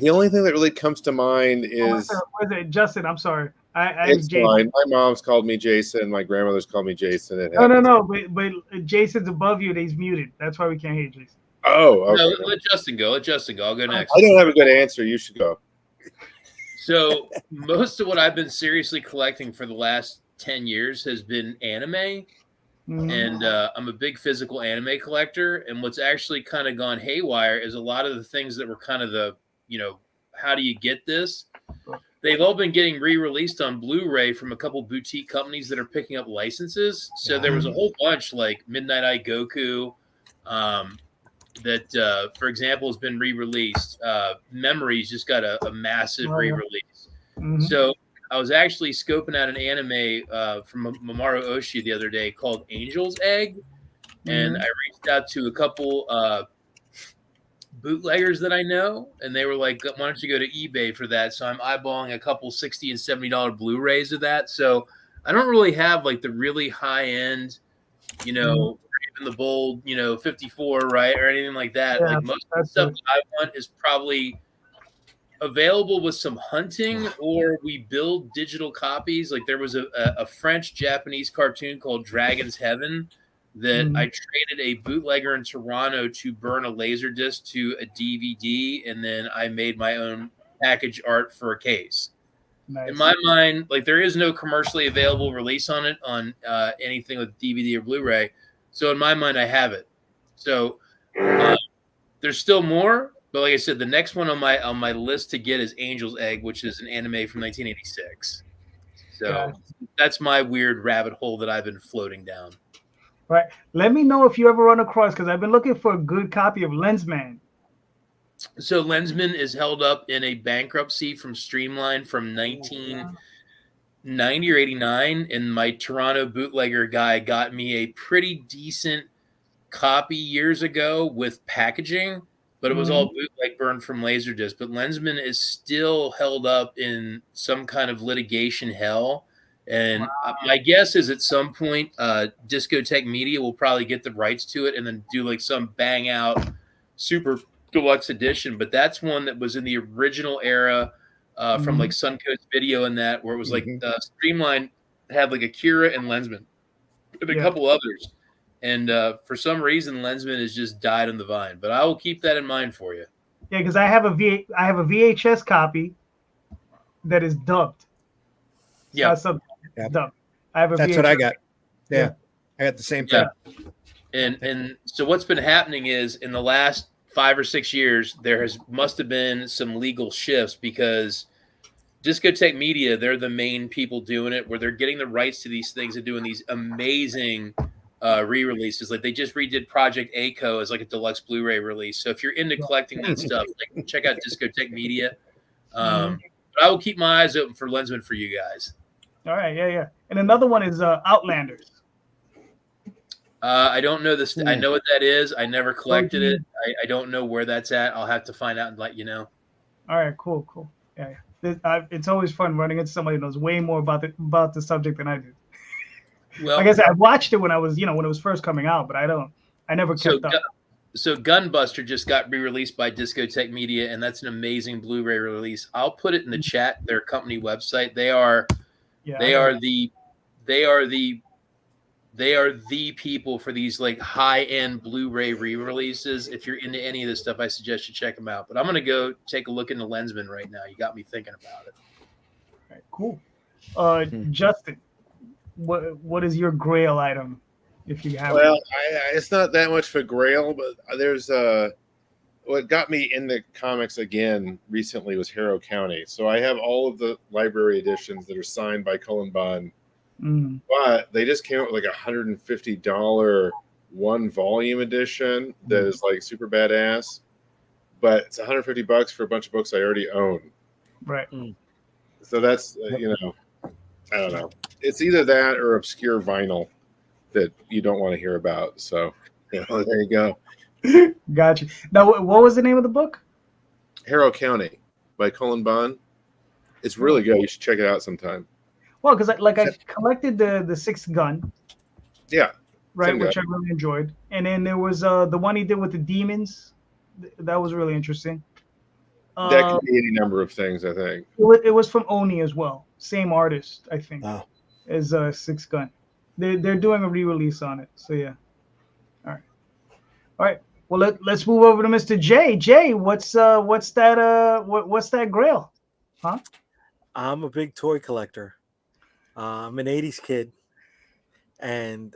Speaker 5: the only thing that really comes to mind is
Speaker 3: What is it? Justin, I'm sorry. I'm
Speaker 5: it's
Speaker 3: Jason.
Speaker 5: fine. My mom's called me Jason. My grandmother's called me Jason. It
Speaker 3: No,
Speaker 5: happens.
Speaker 3: but Jason's above you and he's muted. That's why we can't hear Jason.
Speaker 5: Oh, okay.
Speaker 6: No, let Justin go. Let Justin go. I'll go next.
Speaker 5: I don't have a good answer. You should go.
Speaker 6: So most of what I've been seriously collecting for the last 10 years has been anime. And I'm a big physical anime collector. And what's actually kind of gone haywire is a lot of the things that were kind of the, how do you get this? They've all been getting re-released on Blu-ray from a couple boutique companies that are picking up licenses. So there was a whole bunch like Midnight Eye Goku, that, for example, has been re-released. Memories just got a massive re-release. So I was actually scoping out an anime from Mamoru Oshii the other day called Angel's Egg, and I reached out to a couple bootleggers that I know, and they were like, why don't you go to eBay for that? So I'm eyeballing a couple $60 and $70 Blu-rays of that. So I don't really have like the really high-end, even the bold, 54, right, or anything like that.
Speaker 3: Yeah,
Speaker 6: like most of the stuff that I want is probably available with some hunting, or we build digital copies. Like there was a French-Japanese cartoon called Dragon's Heaven that I traded a bootlegger in Toronto to burn a laser disc to a DVD, and then I made my own package art for a case. Nice. In my mind, like there is no commercially available release on it on anything with DVD or Blu-ray. So in my mind, I have it. So there's still more, but like I said, the next one on my list to get is Angel's Egg, which is an anime from 1986. So that's my weird rabbit hole that I've been floating down.
Speaker 3: Right. Let me know if you ever run across, because I've been looking for a good copy of Lensman.
Speaker 6: So Lensman is held up in a bankruptcy from Streamline from 1990 or 89, and my Toronto bootlegger guy got me a pretty decent copy years ago with packaging, but it was all bootleg burned from Laserdisc. But Lensman is still held up in some kind of litigation hell. And my guess is at some point, Discotheque Media will probably get the rights to it and then do like some bang out super deluxe edition. But that's one that was in the original era from like Suncoast Video and that, where it was like Streamline had like Akira and Lensman and a couple others. And for some reason, Lensman has just died on the vine. But I will keep that in mind for you.
Speaker 3: Yeah, because I have a VHS copy that is dubbed.
Speaker 6: Yeah,
Speaker 3: dubbed. I have a
Speaker 8: That's
Speaker 3: VHS.
Speaker 8: what I got. Yeah, I got the same thing.
Speaker 6: And so what's been happening is in the last 5 or 6 years, must have been some legal shifts, because Discotheque Media, they're the main people doing it, where they're getting the rights to these things and doing these amazing re-releases. Like they just redid Project ACO as like a deluxe Blu-ray release. So if you're into collecting that stuff, like check out Discotheque Media. But I will keep my eyes open for Lensman for you guys.
Speaker 3: All right, yeah. And another one is Outlanders.
Speaker 6: I don't know this. I know what that is. I never collected it. I don't know where that's at. I'll have to find out and let you know.
Speaker 3: All right, cool. Yeah. It's always fun running into somebody who knows way more about the subject than I do.
Speaker 6: Well,
Speaker 3: like I said, I watched it when I was, when it was first coming out, but I never kept up.
Speaker 6: So Gunbuster just got re-released by Discotheque Media, and that's an amazing Blu-ray release. I'll put it in the chat. Their company website. They are the people for these like high-end Blu-ray re-releases. If you're into any of this stuff, I suggest you check them out. But I'm gonna go take a look into Lensman right now. You got me thinking about it.
Speaker 3: All right, cool. Justin, what is your grail item, if you have?
Speaker 5: Well, it's not that much for grail, but there's what got me into comics again recently was Harrow County. So I have all of the library editions that are signed by Cullen Bunn. But they just came out with like $150 one volume edition that is like super badass. But it's $150 for a bunch of books I already own.
Speaker 3: Right.
Speaker 5: So that's I don't know. It's either that or obscure vinyl that you don't want to hear about. So there you go.
Speaker 3: Gotcha. Now, what was the name of the book?
Speaker 5: Harrow County by Cullen Bunn. It's really good. You should check it out sometime.
Speaker 3: Well, because I collected the sixth gun,
Speaker 5: Yeah.
Speaker 3: right,
Speaker 5: Same guy.
Speaker 3: which I really enjoyed, and then there was the one he did with the demons. That was really interesting.
Speaker 5: That could be any number of things, I think.
Speaker 3: It was from Oni as well, same artist, I think,
Speaker 8: Oh.
Speaker 3: as Six Gun. They're doing a re-release on it, so yeah. All right. Well, let's move over to Mr. J. Jay, what's that Grail? Huh?
Speaker 2: I'm a big toy collector. I'm an '80s kid, and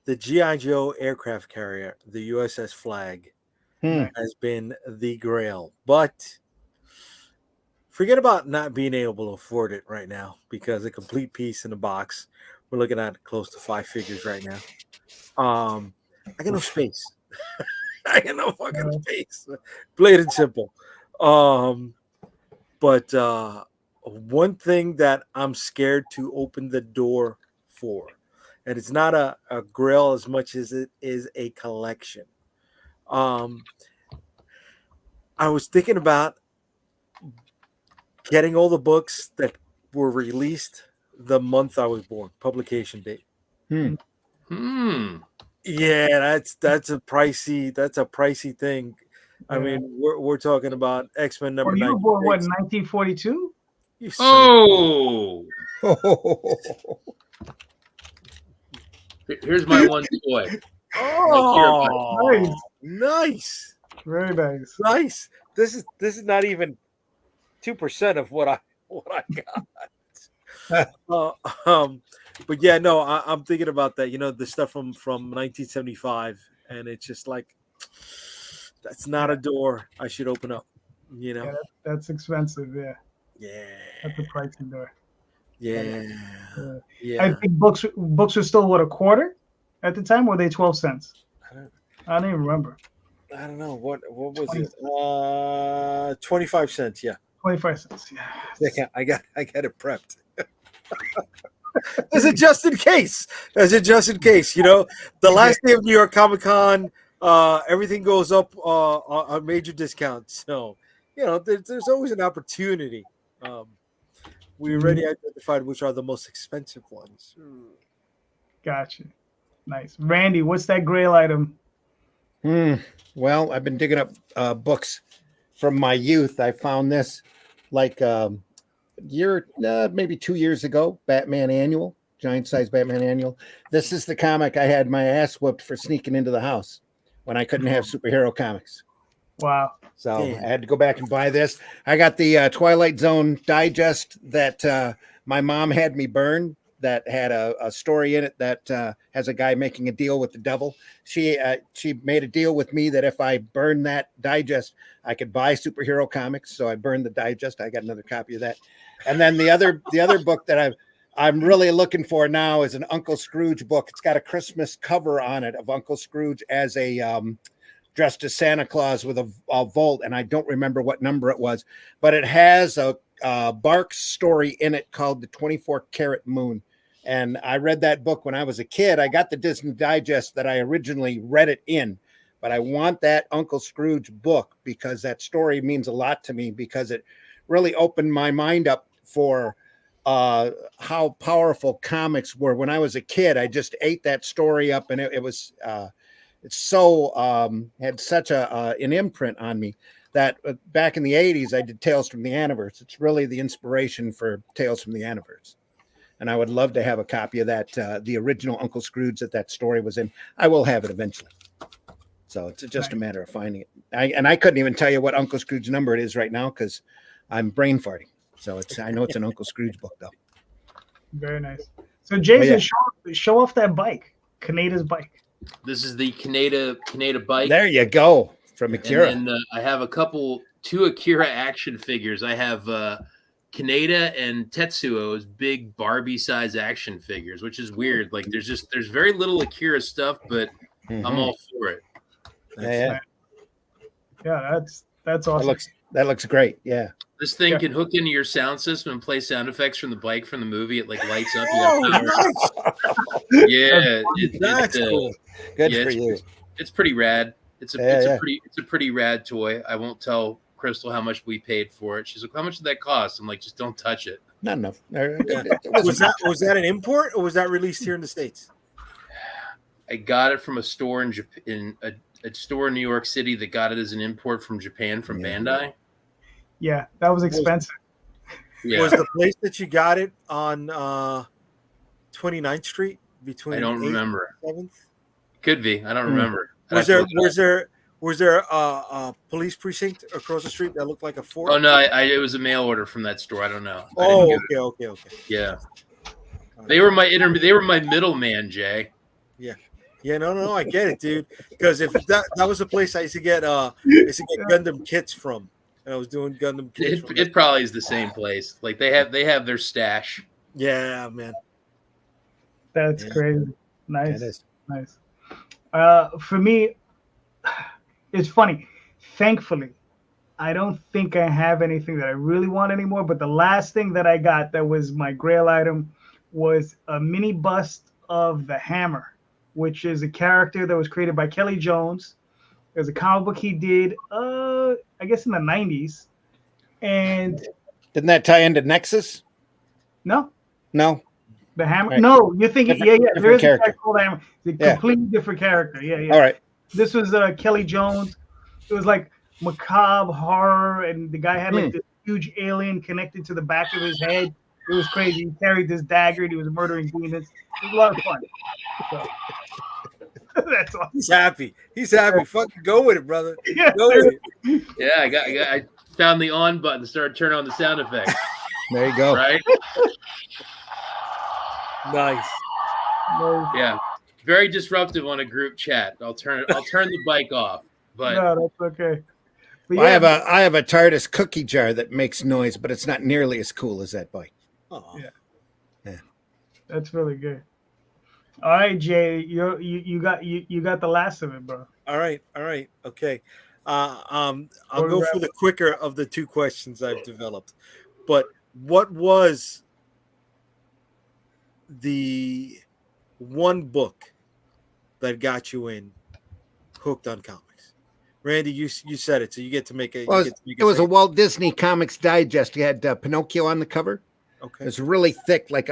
Speaker 2: the GI Joe aircraft carrier, the USS Flag, has been the Grail. But forget about not being able to afford it right now, because a complete piece in a box, we're looking at close to 5 figures right now. I got no space. I got no fucking space. Plain and simple. But one thing that I'm scared to open the door for, and it's not a Grail as much as it is a collection. I was thinking about getting all the books that were released the month I was born, publication date. Yeah, that's a pricey thing. I mean, we're talking about X-Men number 96.
Speaker 3: You were born what, in 1942?
Speaker 6: Oh. Here's my one toy.
Speaker 2: Oh, nice.
Speaker 3: Very nice.
Speaker 2: Nice. This is not even 2% of what I got. But yeah, no, I'm thinking about that. You know, the stuff from 1975, and it's just like, that's not a door I should open up. You know,
Speaker 3: yeah, that's expensive. Yeah.
Speaker 2: Yeah.
Speaker 3: That's a pricey door.
Speaker 2: Yeah.
Speaker 3: I think books were still what, a quarter at the time, or were they 12 cents? I don't even remember.
Speaker 2: I don't know what was it. 25 cents. Yeah.
Speaker 3: 25 cents. Yeah.
Speaker 2: I got it prepped. As a just in case. You know, the last day of New York Comic Con, everything goes up on major discounts. So, you know, there's always an opportunity. We already identified which are the most expensive ones.
Speaker 3: Gotcha. Nice. Randy, what's that Grail item?
Speaker 8: Well, I've been digging up books from my youth. I found this like maybe 2 years ago, Batman Annual, giant size Batman Annual. This is the comic I had my ass whooped for sneaking into the house when I couldn't have superhero comics.
Speaker 3: Wow.
Speaker 8: So I had to go back and buy this. I got the Twilight Zone digest that my mom had me burn, that had a story in it that has a guy making a deal with the devil. She made a deal with me that if I burned that digest, I could buy superhero comics. So I burned the digest. I got another copy of that. And then the other book that I'm really looking for now is an Uncle Scrooge book. It's got a Christmas cover on it of Uncle Scrooge as a dressed as Santa Claus with a vault, and I don't remember what number it was, but it has a Barks story in it called The 24 Karat Moon. And I read that book when I was a kid. I got the Disney Digest that I originally read it in, but I want that Uncle Scrooge book because that story means a lot to me, because it really opened my mind up for how powerful comics were. When I was a kid, I just ate that story up, and it was it's so had such an imprint on me that back in the 80s, I did Tales from the Aniverse. It's really the inspiration for Tales from the Aniverse. And I would love to have a copy of that, the original Uncle Scrooge that story was in. I will have it eventually. So it's just a matter of finding it. I couldn't even tell you what Uncle Scrooge number it is right now because I'm brain farting. So I know it's an Uncle Scrooge book, though.
Speaker 3: Very nice. So Jason, show off that bike, Kaneda's bike.
Speaker 6: This is the Kaneda bike.
Speaker 8: There you go, from Akira.
Speaker 6: And then I have two Akira action figures. I have Kaneda and Tetsuo's big Barbie size action figures, which is weird. Like there's very little Akira stuff, but I'm all for it.
Speaker 8: Yeah,
Speaker 3: that's awesome.
Speaker 8: That looks great. Yeah.
Speaker 6: This thing can hook into your sound system and play sound effects from the bike from the movie. It like lights up. Yeah,
Speaker 8: that's cool. Good for you.
Speaker 6: It's pretty rad. It's a pretty rad toy. I won't tell Crystal how much we paid for it. She's like, "How much did that cost?" I'm like, "Just don't touch it."
Speaker 8: Not enough.
Speaker 2: Was that an import or was that released here in the States?
Speaker 6: I got it from a store in a store in New York City that got it as an import from Japan from Bandai.
Speaker 3: Yeah, that was expensive.
Speaker 6: Yeah.
Speaker 2: Was the place that you got it on 29th Street between
Speaker 6: I don't
Speaker 2: 8th
Speaker 6: remember.
Speaker 2: and 7th?
Speaker 6: Could be. I don't remember.
Speaker 2: Was there a police precinct across the street that looked like a fort?
Speaker 6: Oh no, it was a mail order from that store. I don't know.
Speaker 2: Oh, okay.
Speaker 6: Yeah. They were my middleman, Jay.
Speaker 2: Yeah, no, I get it, dude. Because if that was the place I used to get Gundam kits from, and I was doing Gundam kits.
Speaker 6: It probably is the same place. Like they have their stash.
Speaker 2: Yeah, man.
Speaker 3: That's crazy. Nice. Nice. For me, it's funny. Thankfully, I don't think I have anything that I really want anymore. But the last thing that I got that was my grail item was a mini bust of the Hammer, which is a character that was created by Kelly Jones. It was a comic book he did, I guess in the 90s. And
Speaker 8: didn't that tie into Nexus?
Speaker 3: No.
Speaker 8: The
Speaker 3: Hammer?
Speaker 8: Right.
Speaker 3: No, you're thinking, there is a character called Hammer. It's a
Speaker 8: Yeah.
Speaker 3: completely different character. Yeah.
Speaker 8: All right.
Speaker 3: This was Kelly Jones. It was like macabre horror, and the guy had like this huge alien connected to the back of his head. It was crazy. He carried this dagger, and he was murdering demons. It was a lot of fun. So, that's awesome.
Speaker 2: He's happy. Fucking go with it, brother.
Speaker 3: Yeah.
Speaker 2: Go with it.
Speaker 6: Yeah, I found the on button to start turning on the sound effects.
Speaker 8: There you go.
Speaker 6: Right?
Speaker 2: Nice.
Speaker 6: Yeah. Very disruptive on a group chat. I'll turn the bike off. But
Speaker 3: no, that's okay. But
Speaker 8: Well, I have a TARDIS cookie jar that makes noise, but it's not nearly as cool as that bike.
Speaker 2: Oh.
Speaker 3: Yeah. That's really good. All right, Jay, you got the last of it, bro.
Speaker 2: All right. Okay. I'll go for the quicker of the two questions I've developed. But what was the one book that got you hooked on comics? Randy, you said it, so you get to make a.
Speaker 8: Well, it was a Walt Disney Comics Digest. You had Pinocchio on the cover.
Speaker 2: Okay.
Speaker 8: It's really thick, like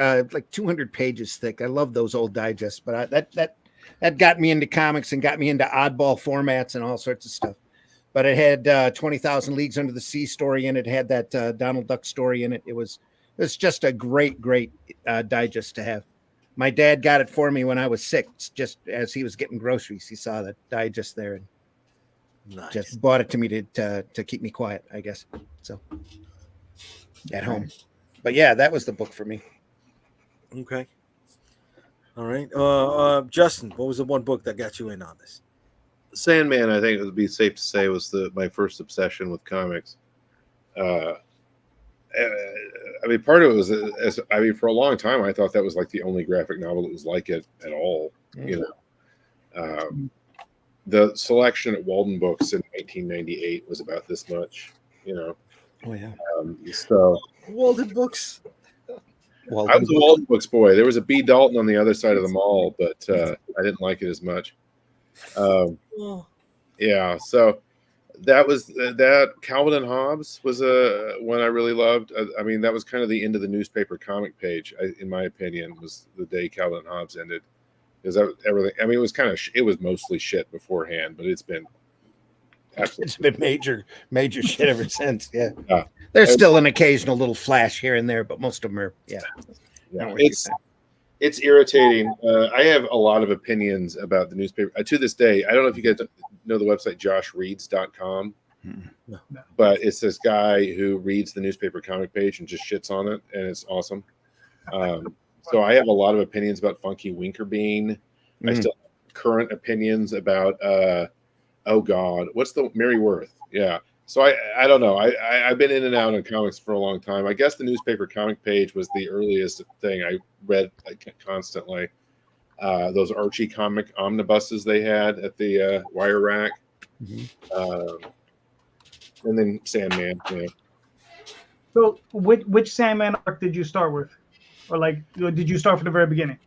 Speaker 8: 200 pages thick. I love those old digests, but that got me into comics and got me into oddball formats and all sorts of stuff. But it had 20,000 Leagues Under the Sea story in it. It had that Donald Duck story in it. It was just a great digest to have. My dad got it for me when I was 6, just as he was getting groceries. He saw that digest there and just bought it to me to keep me quiet, I guess. So at home. But yeah, that was the book for me.
Speaker 2: Okay. All right. Justin, what was the one book that got you in on this?
Speaker 5: Sandman, I think it would be safe to say, was my first obsession with comics. I mean, part of it was, for a long time, I thought that was like the only graphic novel that was like it at all. You know, the selection at Walden Books in 1998 was about this much. You know.
Speaker 8: Oh yeah.
Speaker 5: So
Speaker 2: Walden Books.
Speaker 5: I was a Walden Books boy. There was a B. Dalton on the other side of the mall, but I didn't like it as much. Yeah, so that was that. Calvin and Hobbes was one I really loved. I mean, that was kind of the end of the newspaper comic page, in my opinion, was the day Calvin and Hobbes ended. Because everything, I mean, it was it was mostly shit beforehand, but it's been absolutely.
Speaker 8: It's been major shit ever since. Yeah. There's still an occasional little flash here and there, but most of them are, yeah.
Speaker 5: It's irritating. I have a lot of opinions about the newspaper. To this day, I don't know if you guys know the website joshreads.com, but it's this guy who reads the newspaper comic page and just shits on it, and it's awesome. So I have a lot of opinions about Funky Winkerbean. I still have current opinions about, oh God, what's the Mary Worth? Yeah. So I don't know. I've been in and out of comics for a long time. I guess the newspaper comic page was the earliest thing I read constantly. Those Archie comic omnibuses they had at the wire rack. And then Sandman. Yeah.
Speaker 3: So which Sandman arc did you start with? Or did you start from the very beginning?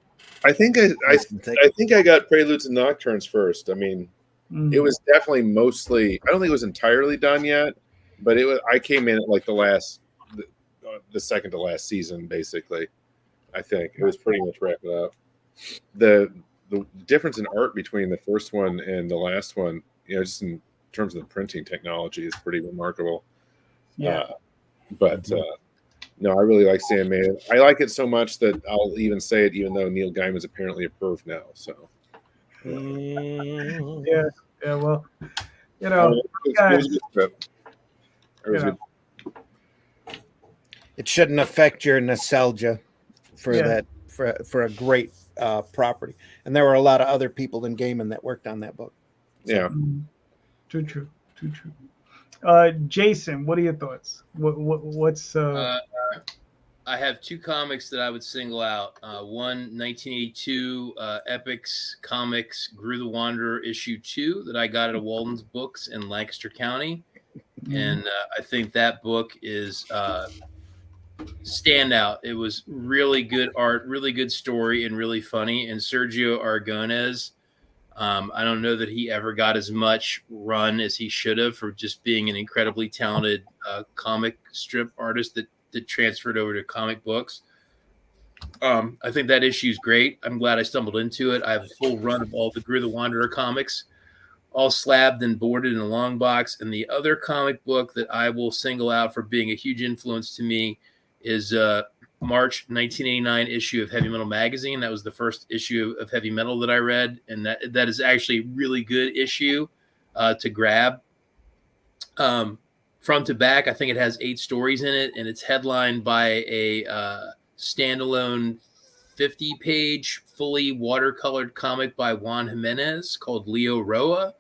Speaker 5: I think I got Preludes and Nocturnes first. I mean, it was definitely mostly. I don't think it was entirely done yet, but it was. I came in at like the last the second to last season, basically. I think it was pretty much wrapped up. The difference in art between the first one and the last one, just in terms of the printing technology, is pretty remarkable.
Speaker 3: Yeah.
Speaker 5: But no, I really like Sandman. I like it so much that I'll even say it, even though Neil Gaiman's apparently a perv now. So
Speaker 3: Yeah. Well,
Speaker 5: it was a good script. It was good.
Speaker 8: It shouldn't affect your nostalgia for
Speaker 3: Yeah.
Speaker 8: that for a great property. And there were a lot of other people in Gaiman that worked on that book.
Speaker 5: Yeah.
Speaker 3: Too true. Jason, what are your thoughts? What's
Speaker 6: I have two comics that I would single out. One, 1982 Epics Comics Grew the Wanderer issue 2 that I got at a Walden's Books in Lancaster County. And I think that book is standout. It was really good art, really good story, and really funny. And Sergio Aragonés, I don't know that he ever got as much run as he should have for just being an incredibly talented comic strip artist that transferred over to comic books. I think that issue is great. I'm glad I stumbled into it. I have a full run of all the Grew the Wanderer comics, all slabbed and boarded in a long box. And the other comic book that I will single out for being a huge influence to me is March 1989 issue of Heavy Metal Magazine. That was the first issue of Heavy Metal that I read, and that is actually a really good issue to grab. Front to back, I think it has 8 stories in it, and it's headlined by a standalone 50-page, fully watercolored comic by Juan Jimenez called Leo Roa.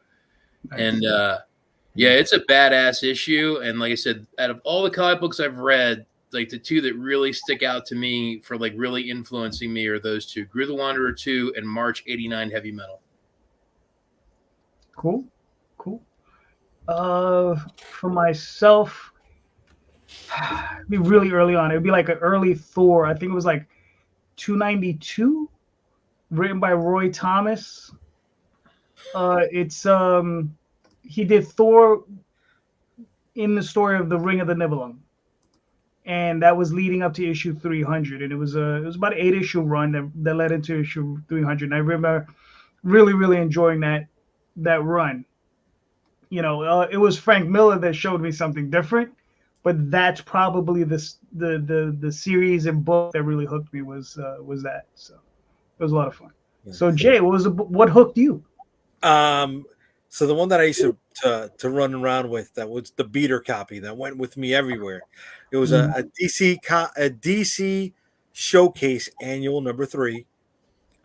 Speaker 6: Nice. And yeah, it's a badass issue. And like I said, out of all the comic books I've read, like the two that really stick out to me for like really influencing me are those two: Grew the Wanderer 2 and March '89 Heavy Metal.
Speaker 3: Cool. For myself, it'd be really early on. It'd be like an early Thor. I think it was like 292, written by Roy Thomas. It's he did Thor in the story of the Ring of the Nibelung, and that was leading up to issue 300. And it was about an 8-issue run that led into issue 300. And I remember really enjoying that run. It was Frank Miller that showed me something different, but that's probably the series and book that really hooked me was that. So it was a lot of fun. So Jay, what hooked you?
Speaker 2: So the one that I used to run around with, that was the beater copy that went with me everywhere. It was a DC Showcase Annual number 3.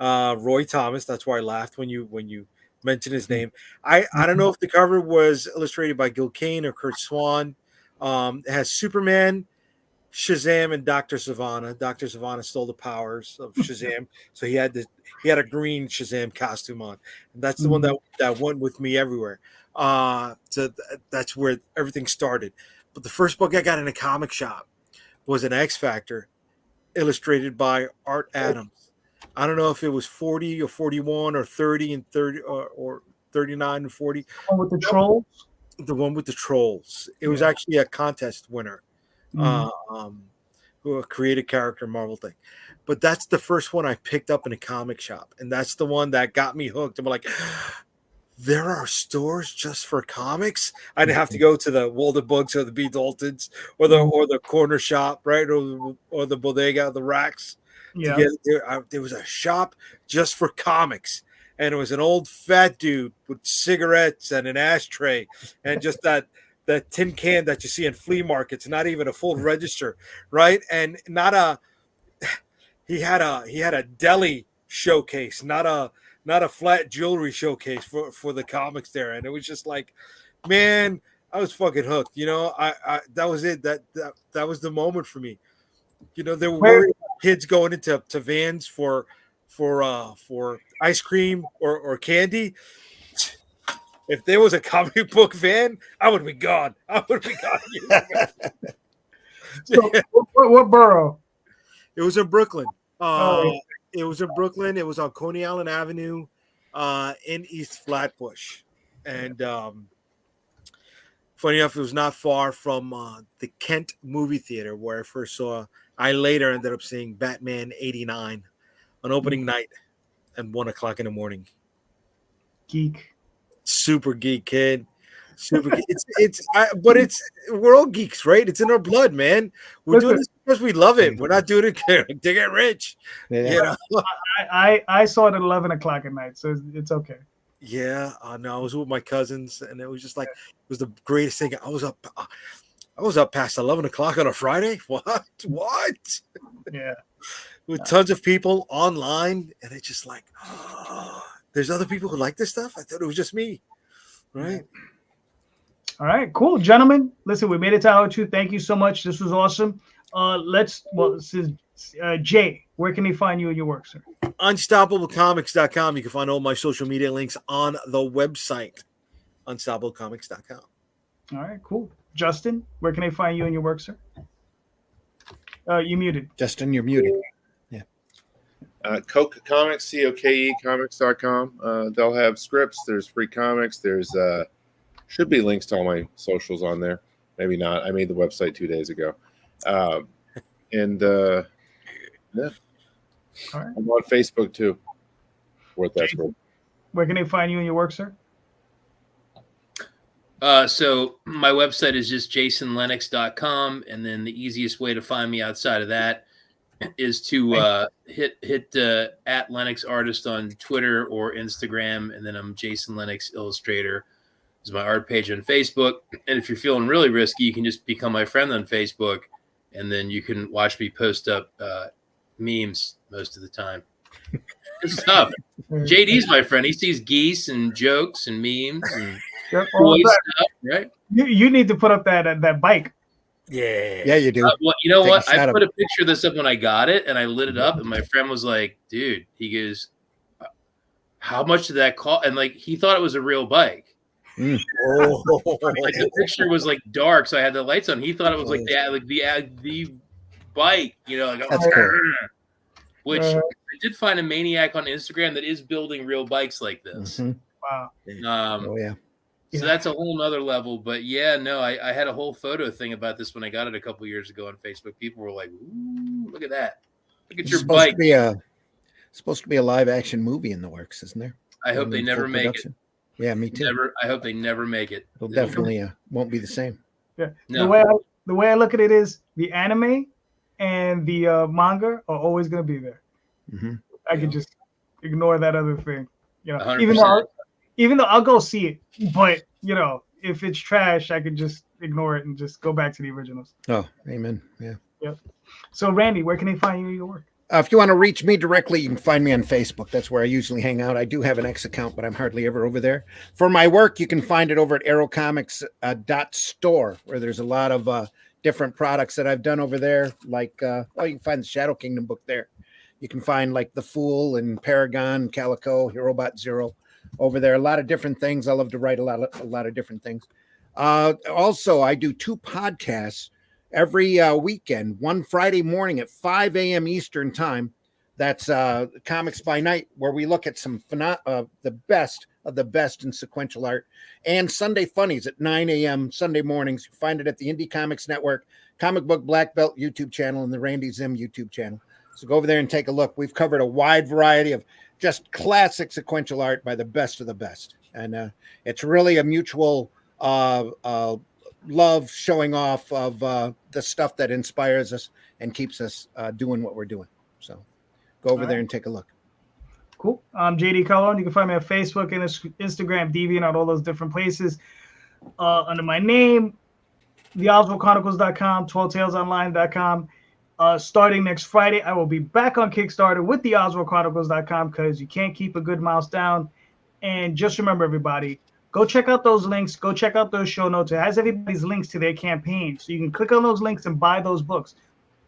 Speaker 2: Roy Thomas. That's why I laughed when you mentioned his name. I don't know if the cover was illustrated by Gil Kane or Kurt Swan. It has Superman, Shazam, and Dr. Savannah. Dr. Savannah stole the powers of Shazam, so he had a green Shazam costume on. And that's the one that went with me everywhere. So that's where everything started. But the first book I got in a comic shop was an X Factor, illustrated by Art Adams. I don't know if it was 40 or 41 or 30 and 30 or 39 and 40.
Speaker 3: The one with the trolls?
Speaker 2: The one with the trolls. It was actually a contest winner. Who created character Marvel thing. But that's the first one I picked up in a comic shop. And that's the one that got me hooked. I'm like, there are stores just for comics. I didn't have to go to the Walden Books or the B. Daltons or the corner shop, right? Or the bodega, the racks.
Speaker 3: Yeah.
Speaker 2: To get there was a shop just for comics. And it was an old fat dude with cigarettes and an ashtray and just that tin can that you see in flea markets, not even a full register, right? And he had a deli showcase, not a flat jewelry showcase for the comics there. And it was just like, man, I was fucking hooked. I that was it. That was the moment for me. There were kids going into vans for ice cream or candy. If there was a comic book van, I would be gone.
Speaker 3: So, what borough?
Speaker 2: It was in Brooklyn. It was in Brooklyn. It was on Coney Island Avenue in East Flatbush. And Funny enough, it was not far from the Kent movie theater where I first saw. I later ended up seeing Batman '89 on opening night at 1:00 in the morning.
Speaker 3: Geek.
Speaker 2: Super geek, kid. Super geek. But we're all geeks, right? It's in our blood, man. We're doing this because we love it. We're not doing it to get rich.
Speaker 8: Yeah.
Speaker 2: You know?
Speaker 3: I saw it at 11:00 at night, so it's okay.
Speaker 2: Yeah, no, I was with my cousins, and it was just like it was the greatest thing. I was up past 11:00 on a Friday. What?
Speaker 3: Yeah,
Speaker 2: With tons of people online, and it's just like, there's other people who like this stuff. I thought it was just me, right?
Speaker 3: All right, cool, gentlemen. Listen, we made it to hour 2. Thank you so much. This was awesome. This is Jay. Where can they find you and your work, sir?
Speaker 2: Unstoppablecomics.com. You can find all my social media links on the website, unstoppablecomics.com.
Speaker 3: All right, cool. Justin, where can they find you and your work, sir? You muted.
Speaker 8: Justin, you're muted. Yeah.
Speaker 5: Coke Comics, COKE comics.com. They'll have scripts. There's free comics. There's should be links to all my socials on there. Maybe not. I made the website 2 days ago. Yeah.
Speaker 3: All right.
Speaker 5: I'm on Facebook too. Worth that.
Speaker 3: Where can they find you and your work, sir?
Speaker 6: So my website is just jasonlennox.com, and then the easiest way to find me outside of that is to hit at Lennox Artist on Twitter or Instagram, and then I'm Jason Lennox Illustrator is my art page on Facebook. And if you're feeling really risky, you can just become my friend on Facebook, and then you can watch me post up memes most of the time. Good stuff. JD's my friend. He sees geese and jokes and memes and boy stuff, right?
Speaker 3: You need to put up that bike.
Speaker 2: Yeah,
Speaker 8: you do.
Speaker 6: Well, you know what? I put
Speaker 8: of
Speaker 6: a picture of this up when I got it, and I lit it up, and my friend was like, "Dude," he goes, "How much did that cost?" And like, he thought it was a real bike. Like the picture was like dark, so I had the lights on. He thought it was like the bike, you know. Like,
Speaker 8: That's cool.
Speaker 6: Which I did find a maniac on Instagram that is building real bikes like this.
Speaker 8: Mm-hmm.
Speaker 3: Wow.
Speaker 8: Oh yeah.
Speaker 6: So that's a whole nother level. But yeah, no, I had a whole photo thing about this when I got it a couple years ago on Facebook. People were like, "Ooh, look at that! Look at your bike."
Speaker 8: Supposed to be a live action movie in the works, isn't there?
Speaker 6: I hope they never make it.
Speaker 8: Yeah, me too.
Speaker 6: I hope they never make it.
Speaker 8: It'll definitely won't be the same.
Speaker 3: Yeah.
Speaker 6: No.
Speaker 3: The way I look at it is the anime and the manga are always going to be there.
Speaker 8: Mm-hmm.
Speaker 3: I can just ignore that other thing, you know.
Speaker 6: 100%.
Speaker 3: Even though I'll go see it, but you know, if it's trash, I can just ignore it and just go back to the originals.
Speaker 8: Oh, amen. Yeah.
Speaker 3: Yep. So, Randy, where can they find you and your work?
Speaker 8: If you want to reach me directly, you can find me on Facebook. That's where I usually hang out. I do have an X account, but I'm hardly ever over there. For my work, you can find it over at aerocomics.store, where there's a lot of different products that I've done over there. Like, you can find the Shadow Kingdom book there. You can find like The Fool and Paragon, Calico, HeroBot Zero over there. A lot of different things. I love to write a lot of different things. Also, I do 2 podcasts every weekend, one Friday morning at 5 a.m. Eastern time. That's Comics by Night, where we look at some the best of the best in sequential art, and Sunday Funnies at 9 a.m. Sunday mornings. You find it at the Indie Comics Network, Comic Book Black Belt YouTube channel, and the Randy Zim YouTube channel. So go over there and take a look. We've covered a wide variety of just classic sequential art by the best of the best. And it's really a mutual love showing off of the stuff that inspires us and keeps us doing what we're doing. So go over there and take a look.
Speaker 3: Cool. I'm JD Colon. You can find me on Facebook and Instagram, DeviantArt, all those different places. Under my name, theoswaldchronicles.com, 12talesonline.com. Starting next Friday, I will be back on Kickstarter with theoswaldchronicles.com because you can't keep a good mouse down. And just remember, everybody, go check out those links. Go check out those show notes. It has everybody's links to their campaign. So you can click on those links and buy those books.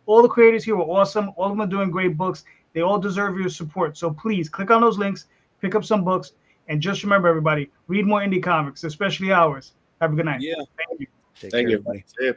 Speaker 3: All the creators here were awesome. All of them are doing great books. They all deserve your support. So please click on those links, pick up some books, and just remember, everybody, read more indie comics, especially ours. Have a good night.
Speaker 2: Yeah.
Speaker 3: Thank you.
Speaker 8: Take care, everybody.
Speaker 5: See you.